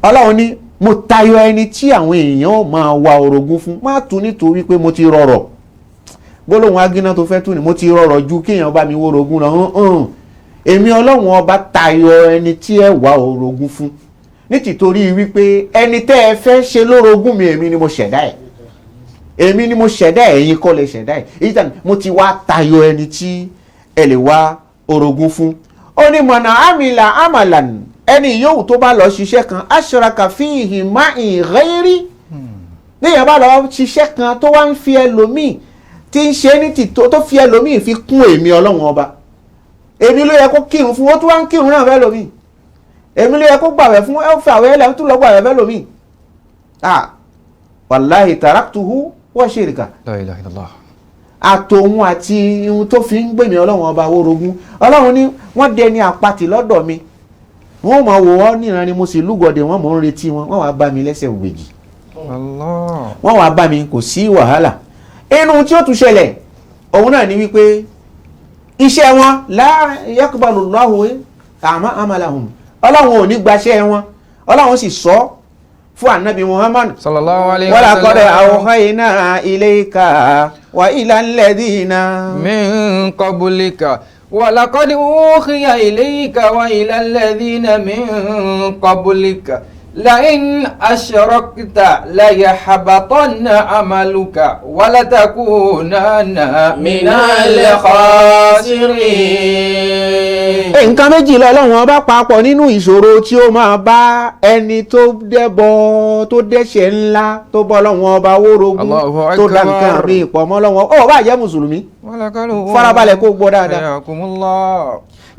S6: ọlọ́run ní mo tayọ ẹni tí àwọn èèyàn máa wá orogún fún má tún nítorí pé mo ti rọrọ̀ gbólóhùn agínà tó fẹ́ tún ni mo ti rọrọ̀ ju kéèyàn bá mi wó orogún lọ èmi ọlọ́run ọba tayọ ẹni tí ẹ wá orogún fún nítorí wípé ẹni tẹ́ ẹ fẹ́ ṣe lórogún mi èmi ni mo ṣẹ̀dá ẹ̀ ẹ̀yin kọ́ lẹ ṣẹ̀dá ẹ̀ èyí tàbí mo ti wá tayọ ẹni tí ẹ lè wá orogún fún. ó ní mọ̀nà àmìlà àmàlàn ẹni yòówù tó bá lọ ṣiṣẹ́ kan ashraka fihi ma'i ghairi níyàn bá lọ ṣiṣẹ́ kan tó wá ń fi ẹlòmíì tí ń ṣe ní tìtò tó fi ẹlòmíì fi kún èmi ọlọ́run ọba èmi ló yẹ kó kírun fún ó tún wá ń kírun náà fẹ́ lòmíì èmi ló yẹ kó gbàwẹ̀ fún ẹ fẹ́ àwẹ̀ ẹlẹ́yìn tó lọ gbàwẹ̀ fẹ́ lòmíì wàláhì taraktuhu wa shirka.
S3: La ilaha illallah.
S6: àtòun àti ihun tó fi ń gbèmí ọlọ́run ọba orogún ọlọ́run ní wọ́n dẹni àpatì lọ́dọ̀ mi wọ́n máa wò wọ́n níran ni mo sì lúgọ̀dẹ̀ wọ́n mọ̀ ń retí wọn wọ́n wàá bá mi lẹ́sẹ̀ ògbèjì wọ́n wàá bá mi kò sí wàhálà inú tí ó tún ṣẹlẹ̀ òun náà ni wípé iṣẹ́ wọn la yaqbalu Allahu amalahum ọlọ́run ò ní gbaṣẹ́ wọn ọlọ́run sì sọ fún ànábì Muhammad
S3: sallallahu alayhi wa sallam.
S6: walaqad awhayna ilayka wa ila alladhina
S3: min qablika walaqad uhiya ilayka wa ila alladhina min qablika لئن أشركت ليحبطن عملك ولتكونن من الخاسرين.
S6: nǹkan méjì lọ́lọ́run ọba papọ̀ nínú ìṣòro tí ó máa bá ẹni tó dẹ́bọ tó dẹ́ṣẹ̀ ńlá tó bọ́ lọ́wọ́n ọba wórogún tó dá nǹkan mi pọ̀ mọ́ lọ́wọ́ ó bá jẹ́ mùsùlùmí farabalẹ̀ kó gbọ́ dáadáa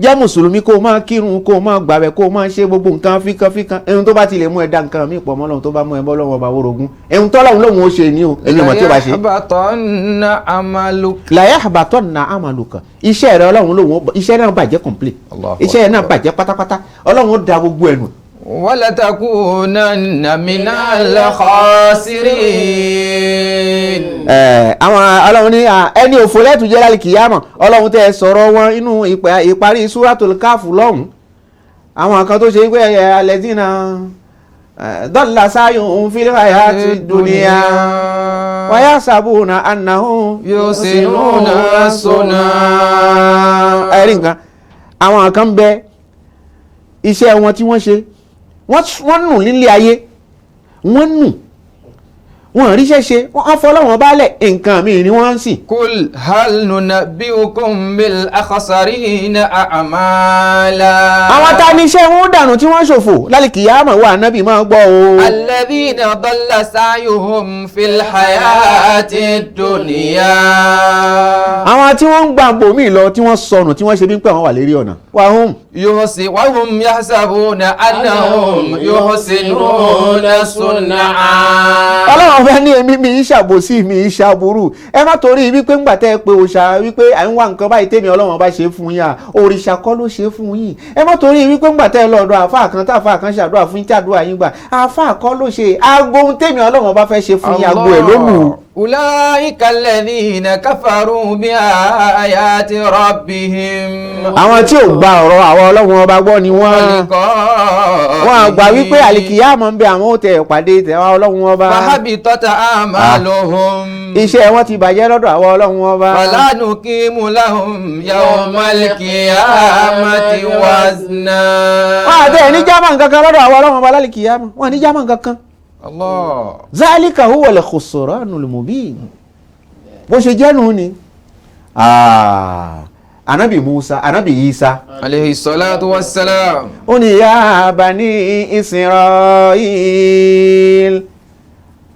S6: jẹ́ mùsùlùmí kó máa kírun kó máa gbàbẹ̀ kó máa ṣe gbogbo nǹkan fíkan ẹ̀hún tó bá ti lè mú ẹ dá nǹkan mi pọ̀ mọ́ lọ́wọ́ tó bá mú ẹ bọ́ lọ́wọ́ ọba wórogún ẹ̀hún tọ́lọ́hún lòun ó ṣe ní o ẹni ọmọ tí ó bá ṣe. la yahbatanna amaluka iṣẹ́ rẹ ọlọ́run lòun iṣẹ́ náà bàjẹ́ complete iṣẹ́ náà bàjẹ́ pátápátá ọlọ́run ó da gbogbo ẹnu.
S3: walatakunanna minal khasirin.
S6: àwọn ọlọ́run ní ẹni òfò lẹ́tù jẹ́ lálẹ́ kìyàmọ̀ ọlọ́run tẹ́ ẹ sọ̀rọ̀ wọn inú ìparí suratul káfù lọ́hùn àwọn kan tó ṣe pé alladhina dalla sa'yuhum fil hayati dunya wa yahsabuna annahum
S3: yusinuna sunna.
S6: ẹ̀rí nǹkan àwọn kan bẹ iṣẹ́ wọn tí wọ́n ṣe wọ́n nù nílé ayé wọ́n nù wọ́n ríṣẹ́ ṣe wọ́n fọlọ́wọ́n bálẹ̀ nǹkan míì ni wọ́n ń sìn.
S3: kul hal nunabbi'ukum bil akhsarina a'mala.
S6: àwọn tá a ní iṣẹ́ wọn dànù tí wọ́n ṣòfò lálẹ́ kìyàmọ̀ wà nábì máa gbọ́ o.
S3: alladhina dalla sa'yuhum fil hayati dunya.
S6: àwọn tí wọ́n ń gbà bòmí lọ tí wọ́n sọnù tí wọ́n ṣe bí pé àwọn wà lérí ọ̀nà. wahum
S3: yahsabuna annahum yuhsinuna sun'a.
S6: ọlọ́run fẹ́ ní èmi mi ìṣàbòsí mi ìṣàbùrù ẹ má torí wípé ńgbà tẹ́ ẹ pé òòṣà wípé à ń wá nǹkan báyìí tèmi ọlọ́run bá ṣe fún yín à òrìṣà kọ́ ló ṣe fún yín ẹ má torí wípé ńgbà tẹ́ ẹ lọ́dọ̀ àfáà kan táfáà kan ṣàdúrà fún yín tí àdúrà yín gbà àfáà kọ́ ló ṣe aago ohun tèmi ọlọ́run bá fẹ́ ṣe fún yín aago ẹ̀ ló lù.
S3: ulaika alladhina kafaru bi ayati rabbihim.
S6: àwọn tí ò gba ọ̀rọ̀ àwọn ọlọ́run ọba gbọ́ ni wọ́n àgbà wípé àlìkìyámọ̀ ń bẹ àwọn ò tẹ̀ pàdé tẹ̀wá ọlọ́run ọba.
S3: fahabitat a'maluhum.
S6: iṣẹ́ wọn ti bàjẹ́ lọ́dọ̀ àwọn ọlọ́run ọba.
S3: fala nuqimu lahum yawmal qiyamati wazna.
S6: wọ́n àti ẹ̀ ní jámọ̀ nǹkan kan lọ́dọ̀ àwọn ọlọ́run ọba lálìkìyámọ̀ wọ́n ní jámọ̀ nǹkan kan.
S3: Allah.
S6: zalika huwa al-khusranul mubin bó ṣe jẹ́nu ni anabi Musa anabi Isa
S3: alayhi salatu wassalam
S6: ó ní ya bani Isra'il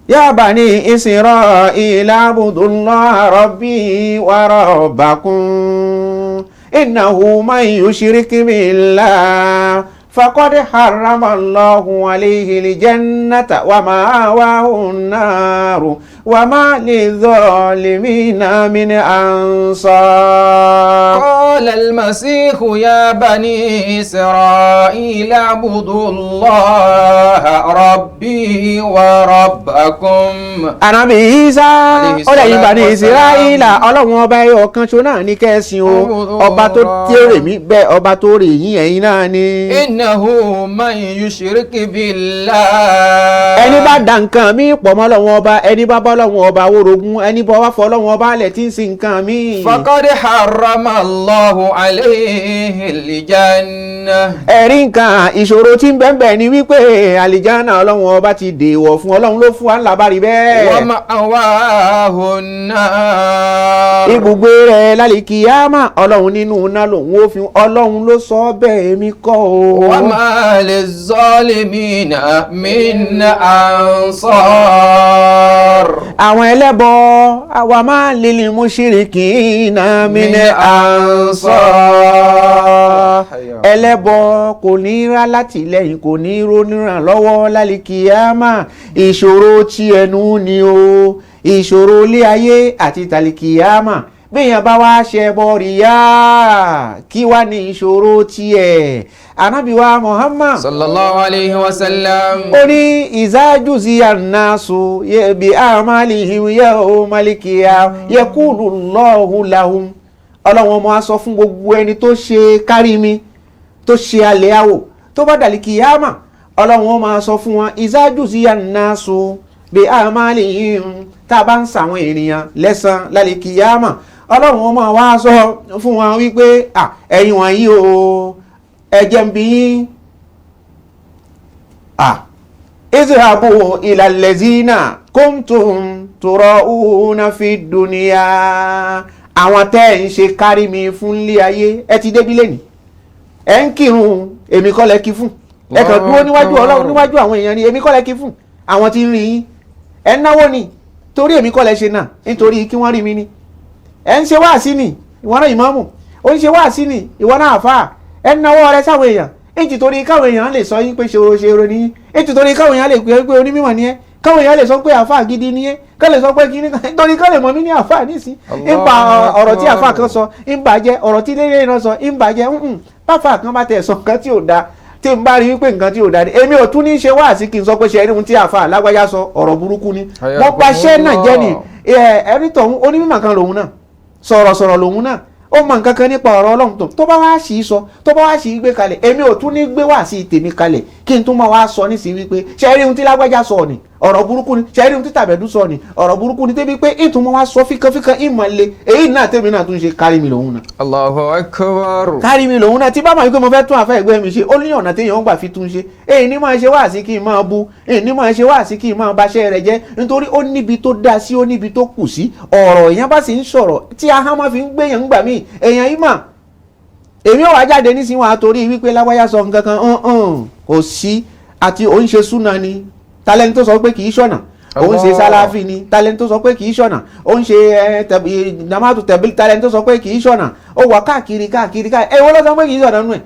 S6: ya bani Isra'il abudullaha rabbi wa rabbakum innahu man yushrik billah فقد حرم الله عليه الجنة ومأواه النار وما للظالمين من أنصار.
S3: قال المسيح يا بني إسرائيل اعبدوا الله ربي وربكم.
S6: Ànábì Ìsá ó lẹ́yìn Bani Ísírẹ́lì ọlọ́run ọba ẹyọ kan ṣo náà ní kẹ́sìn o ọba tó tẹ́rẹ̀ mí bẹ́ẹ̀ ọba tó rè yín ẹ̀yin náà ni.
S3: innahu man yushrik billah.
S6: ẹni bá da nǹkan mi pọ̀ mọ́ Ọlọ́run ọba ẹni bá bá Ọlọ́run ọba wórogún ẹni bá wá fọ Ọlọ́run ọba alẹ̀ tí ń sin nǹkan mi.
S3: faqad harrama Allahu alayhi al-jannah.
S6: ẹ̀rí nǹkan ìṣòro tí ń bẹ́ẹ̀ ni wípé àlìjáná Ọlọ́run ọba ti dèèwọ̀ fún Ọlọ́run ló fún wa ńlá bá rí bẹ́ẹ̀.
S3: wa ma'wahu an-nar.
S6: ibùgbé rẹ̀ lálìkìyámà Ọlọ́run nínú iná lòun ó fi Ọlọ́run ló sọ bẹ́ẹ̀ mi kọ́ o.
S3: wa ma liz-zalimina min ansar.
S6: àwọn ẹlẹ́bọ wa ma lil mushrikina min ansar. ẹlẹ́bọ kò ní rá látìlẹ́yìn kò ní roníràn lọ́wọ́ lálìkìyámà ìṣòro tí ẹnu ni o ìṣòro ilé ayé àti tàlìkìyámà bẹ́ẹ̀yàn bá wá ṣe ẹbọ ríyá kí wá ní ìṣòro tiẹ̀ Ànábì wa Muhammad
S3: sallallahu alayhi wa sallam.
S6: ó ní ìzájúzí ànáṣu bí àmàlìhìm yawmal qiyamah yaqulu Allahu lahum ọlọ́run ọmọ á sọ fún gbogbo ẹni tó ṣe kárí mi tó ṣe alẹ́ àwò tó bá dàlí kìyàmà ọlọ́run ọmọ á sọ fún wọn ìzájúzí ànáṣu bí àmàlìhìm tá a bá ń sàwọn ènìyàn lẹ́san lálẹ́ kìyàmà ọlọ́run ọmọ wa sọ fún wọn wípé ẹ̀yin wọ̀nyí o ẹ̀jẹ̀ ń bí yín izhabu ila allazina kuntum tura'una fi dunya. àwọn tẹ́ ẹ̀ ń ṣe kárí mi fún ilé ayé ẹ ti débi lẹ́nìí ẹ ń kírun èmi kọ́ lẹ kí fún ẹ kàn dúró níwájú Ọlọ́run níwájú àwọn èèyàn ni èmi kọ́ lẹ kí fún àwọn tí ń rí yín ẹ ń náwó ni torí èmi kọ́ lẹ ṣe náà nítorí kí wọ́n rí mi ni ẹ ń ṣe wáàsí ni ìwọ náà ìmáàmù ó ń ṣe wáàsí ni ìwọ náà àfáà ẹ ń náwó rẹ sáwọn èèyàn èyí torí káwọn èèyàn lè sọ yín pé ṣòro ní yín èyí torí káwọn èèyàn lè pé onímọ̀ ni ẹ́ káwọn èèyàn lè sọ pé àfáà gidi ni ẹ́ ká lè sọ pé kíní kan nítorí ká lè mọ̀ mí ní àfáà nísìn ìbà ọ̀rọ̀ tí àfáà kan sọ ìbà jẹ́ ọ̀rọ̀ tí lélẹ́yìn náà sọ ìbà jẹ́ báfáà kan bá tẹ̀ sọ nǹkan tí ò da tí n bá rí wípé nǹkan tí ò da ni èmi ò tún ní ṣe wáàsí kí n sọ pé ṣe ẹni tí àfáà lágbájá sọ ọ̀rọ̀ burúkú ni wọ́n paṣẹ́ náà jẹ́ ni ẹni tọ̀hún onímọ̀ kan lòun náà sọ̀rọ̀sọ̀rọ̀ lòun náà ó mọ nǹkan kan nípa ọ̀rọ̀ Ọlọ́run tó bá wá sí í sọ tó bá wá sí í gbé kalẹ̀ èmi ò tún ní gbé wá sí tèmi kalẹ̀ kí n tún máa wá sọ nísìnyí wípé ṣe rí ohun tí lágbájá sọ ni ọ̀rọ̀ burúkú ni ṣe rí ohun tí tàbẹ̀dú sọ ni ọ̀rọ̀ burúkú ni débi pé ìtumọ̀ wá sọ fíkanfíkan ìmọ̀le èyí náà tèmi náà tún ṣe kárí mi lòun náà.
S3: Allahu akbar.
S6: kárí mi lòun náà tí bá máa ń pé mo fẹ́ tún àfẹ́ ẹgbẹ́ mi ṣe ó ní ọ̀nà téèyàn ń gbà fi tún ṣe èyí ní máa ṣe wá sí kí n máa bu èyí ní máa ṣe wá sí kí n máa baṣẹ́ rẹ̀ jẹ́ nítorí ó níbi tó dá sí ó níbi tó kù sí ọ̀rọ̀ èèyàn bá sì ń sọ̀rọ̀ tí ahọ́n máa fi ń gbéyàn gbà míì èèyàn yìí mà èmi ò wá jáde nísìnyí wọn àtòrí wípé lágbájá sọ nǹkan kan kò sí àti òun ṣe súnà ni talẹ́ni tó sọ pé kì í ṣọ̀nà òun ṣe sálàfì ni talẹ́ni tó sọ pé kì í ṣọ̀nà òun ṣe nàmátù tẹ̀bílì talẹ́ni tó sọ pé kì í ṣọ̀nà ó wà káàkiri èwo ló sọ pé kì í ṣọ̀nà nù ẹ̀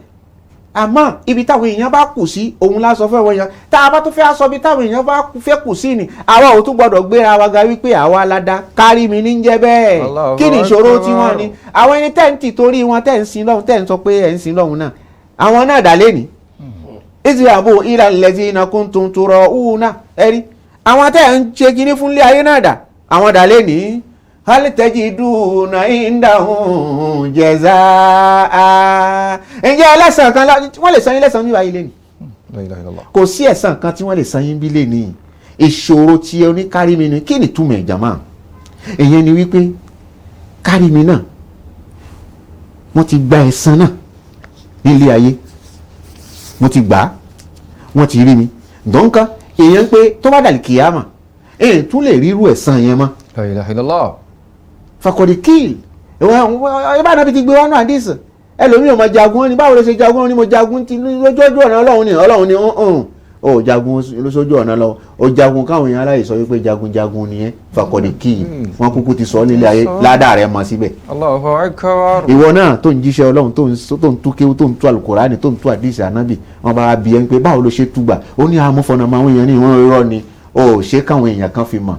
S6: àmọ́ ibi táwọn èèyàn bá kù sí òun la sọ fẹ́ wọ́n yan tá a bá tó fẹ́ sọ ibi táwọn èèyàn bá fẹ́ kù sí ni àwa ò tún gbọ́dọ̀ gbéra wa ga wípé àwa aládá kárí mi ní jẹ́ bẹ́ẹ̀ kí ni ìṣòro tí wọ́n ní àwọn ẹni tẹ́ǹtì torí wọn tẹ́ ń sin lọ́hùn tẹ́ ń sọ pé ẹ̀ ń sin lọ́hùn náà àwọn náà dà lẹ́ni izhabu ila allazina kuntum tura'una ẹ̀rí àwọn tẹ́ ń ṣe kinní fún ilé ayé náà dà àwọn dà lẹ́ni hal tajiduna indahum jazaa ǹjẹ́ ẹlẹ́sàn kan wọ́n lè san yín lẹ́sàn níwáyé lẹ́nu kò sí ẹ̀sàn kan tí wọ́n lè san yín bí lẹ́nu ìṣòro tí ẹ ní kárí mi ni kí ni túmọ̀ ẹ̀jà máa èyàn ni wípé kárí mi náà wọ́n ti gba ẹ̀san náà nílé ayé mo ti gbà á wọ́n ti rí mi dọ́nká èyàn pé tó bá dàlí kìyàmà èyàn tún lè rírú ẹ̀san yẹn mọ́
S3: La ilaha illallah.
S6: fakọ̀dí kíl ìbá náà fi ti gbé wọnú àdìsí ẹlòmíì ò mọ jagun ni báwo ló ṣe jagun ni mo jagun ti lójú ọ̀nà Ọlọ́run ni ó jagun lójú ọ̀nà lọ ó jagun káwọn èèyàn aláì sọ wípé jagun nìyẹn fakọ̀dí kíl wọn kúkú ti sọ nílé ayé ládàá rẹ mọ síbẹ̀.
S3: Allahu akbar.
S6: ìwọ náà tó ń jíṣẹ́ Ọlọ́run tó ń tú kéwú tó ń tú alukurani tó ń tú àdìsí ànábì wọn bá bí ẹni pé báwo ló ṣe túgbà ó ní amúfọ̀nà máa ń èèyàn ní ìwọ̀n irọ́ ni ó ṣe káwọn èèyàn kan fi mọ̀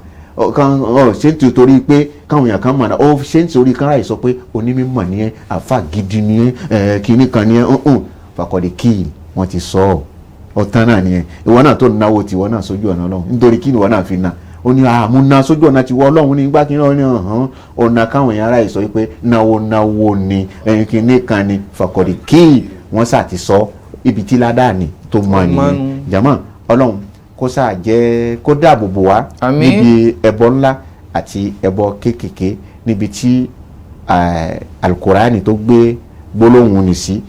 S6: ṣé ń torí pé káwọn èèyàn kan mọ̀ náà ó ṣe ń torí kan ráì sọ pé onímọ̀ ni ẹ́ àfa gidi ni ẹ́ kínní kan ni ẹ́ fàkọ̀dé kíì wọ́n ti sọ ọ́ ọ̀tán náà ni ẹ́ ìwọ náà tó náwó tiwọ́ náà sójú ọ̀nà Ọlọ́run nítorí kí ìwọ náà fi ná ó ní àmúná sójú ọ̀nà tiwọ́ Ọlọ́run ní gbá kí náà ní ọ̀nà káwọn èèyàn ráì sọ pé náwó ni kínní kan ni fàkọ̀dé kíì wọ́n sà ti sọ ibi tí ládàá ni tó mọ̀ nìyẹn jàmọ́ Ọlọ́run kó sáà jẹ́ kó dáàbò bò wá níbi ẹbọ ńlá àti ẹbọ kéékèèké níbi tí alukurani tó gbé gbólóhùn ní sí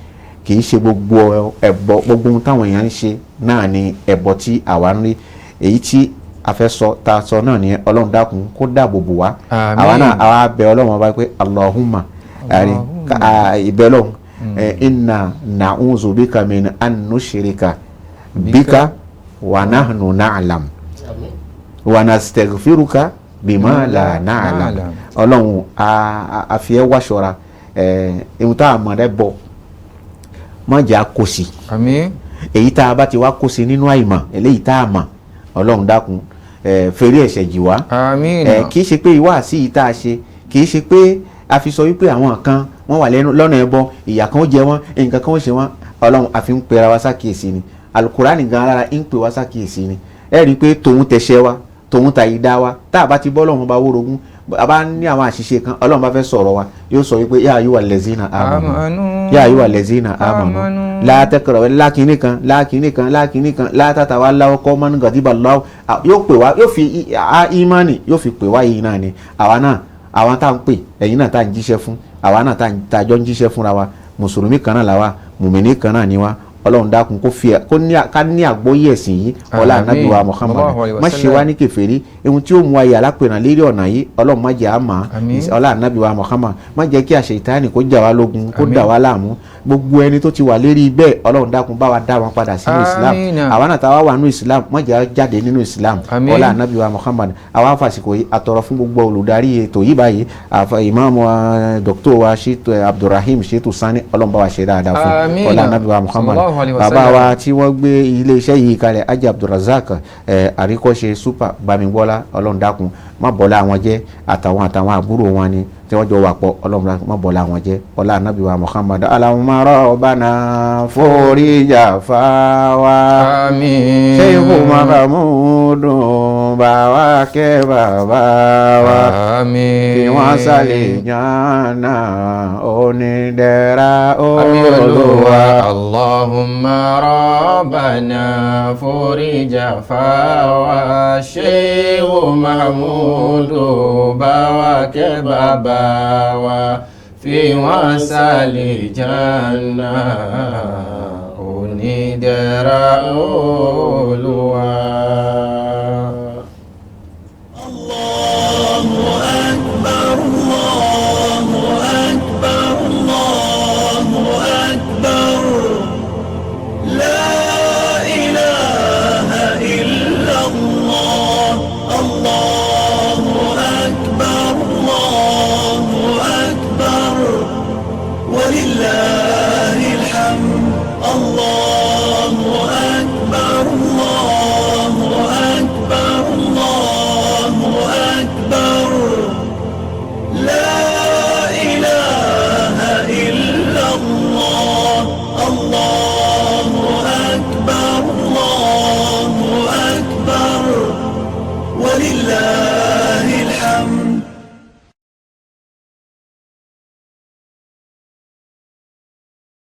S6: kì í ṣe gbogbo ẹbọ gbogbo ohun táwọn èèyàn ń ṣe náà ni ẹbọ tí àwa ń rí èyí tí a fẹ́ sọ tá a sọ náà ni Ọlọ́run dákun kó dáàbò bò wá àwa náà àwa bẹ Ọlọ́run ọba pé Allahumma ìbẹ́ Ọlọ́run inna na'uzu bika min an nushrika bika wa nahnu na'lam wa nastaghfiruka bima la na'lam Ọlọ́run a fi ẹ́ wáṣọra ohun tá a mọ̀ rẹ bọ̀ má jẹ́ àkóso èyí tá a bá ti wá kóso nínú àìmọ̀ eléyìí tá a mọ̀ Ọlọ́run dákun fèrè ẹ̀ṣẹ̀ jì wá kì í ṣe pé ìwáàsí yìí tá a ṣe kì í ṣe pé a fi sọ wípé àwọn kan wọ́n wà lọ́nà ẹbọ ìyà kan ó jẹ wọ́n nǹkan kan ó ṣe wọ́n Ọlọ́run a fi ń pera wa sákìyèsí ni alukurani gan alára ń pè wá sákìyèsí ni ẹ rí i pé tòun tẹ̀ṣẹ̀ wa tòun ta ìdá wa tá a bá ti bọ́ Ọlọ́run bá wórogún a bá ní àwọn àṣìṣe kan Ọlọ́run bá fẹ́ sọ̀rọ̀ wa yóò sọ wípé yá ayúwà lẹ́zínà àmọ̀nù yá ayúwà lẹ́zínà àmọ̀nù látẹ́kọ̀rọ̀ lákìíní kan látàtà wa láwọ́ kọ́ mọ́nú gàdíbà lọ́wọ́ yóò pè wá yóò fi ìmánì yóò fi pè wá yìí náà ni àwa náà àwọn tá à ń pè ẹ̀yin náà tá à ń jíṣẹ́ fún àwa náà tá à jọ ń jíṣẹ́ fúnra wa mùsùlùmí kan náà làwa mùmìnì kan náà ni wa ọlọ́run dákun ká ní àgbọ́yé ẹ̀sìn yìí ọlá ànábì wa Muhammad má ṣe wá ní kèfèrí ohun tí ó mú ayé alápẹ̀ràn lérí ọ̀nà yìí ọlọ́run má jẹ́ àmà ọlá ànábì wa Muhammad má jẹ́ kí àṣeyìtáni kó jà wá lógun kó dà wá láàmú gbogbo ẹni tó ti wà lérí bẹ́ẹ̀ ọlọ́run dákun bá wa dá wọn padà sínú Islam àwa náà táwa wà nínú Islam má jẹ́ jáde nínú Islam ọlá ànábì wa Muhammad àwa fàṣìkò yìí àtọ̀rọ̀ fún gbogbo olùdarí ètò yìí báyìí ìmáàmù dr wa Shitu Abdulrahim Shitu Sani ọlọ́run bá wa ṣe dáadáa fún ọlá ànábì wa Muhammad bàbá wa tí wọ́n gbé iléeṣẹ́ yìí kalẹ̀ Ajá Abdulrazak àríkọ́ṣe super Bámigbọ́lá ọlọ́run dákun má bọ́lá àwọn jẹ́ àtàwọn àbúrò wọn ni tí wọ́n jọ wà pọ̀ ọlọ́run má bọ́lá àwọn jẹ́ ọlá ànábì wa Muhammad Allahumma rabbana foríjà fáwa Sheikh Mahamudu bàwá kẹ́ bàbá wa kí wọ́n sálẹ̀ yànnà onídẹ̀ra Olúwa.
S3: Allahumma rabbana foríjà fáwa Sheikh Mahamudu bàwá kẹ́ bàbá wa fi wọ́n sálẹ̀ jannah onídẹ̀ra Olúwa.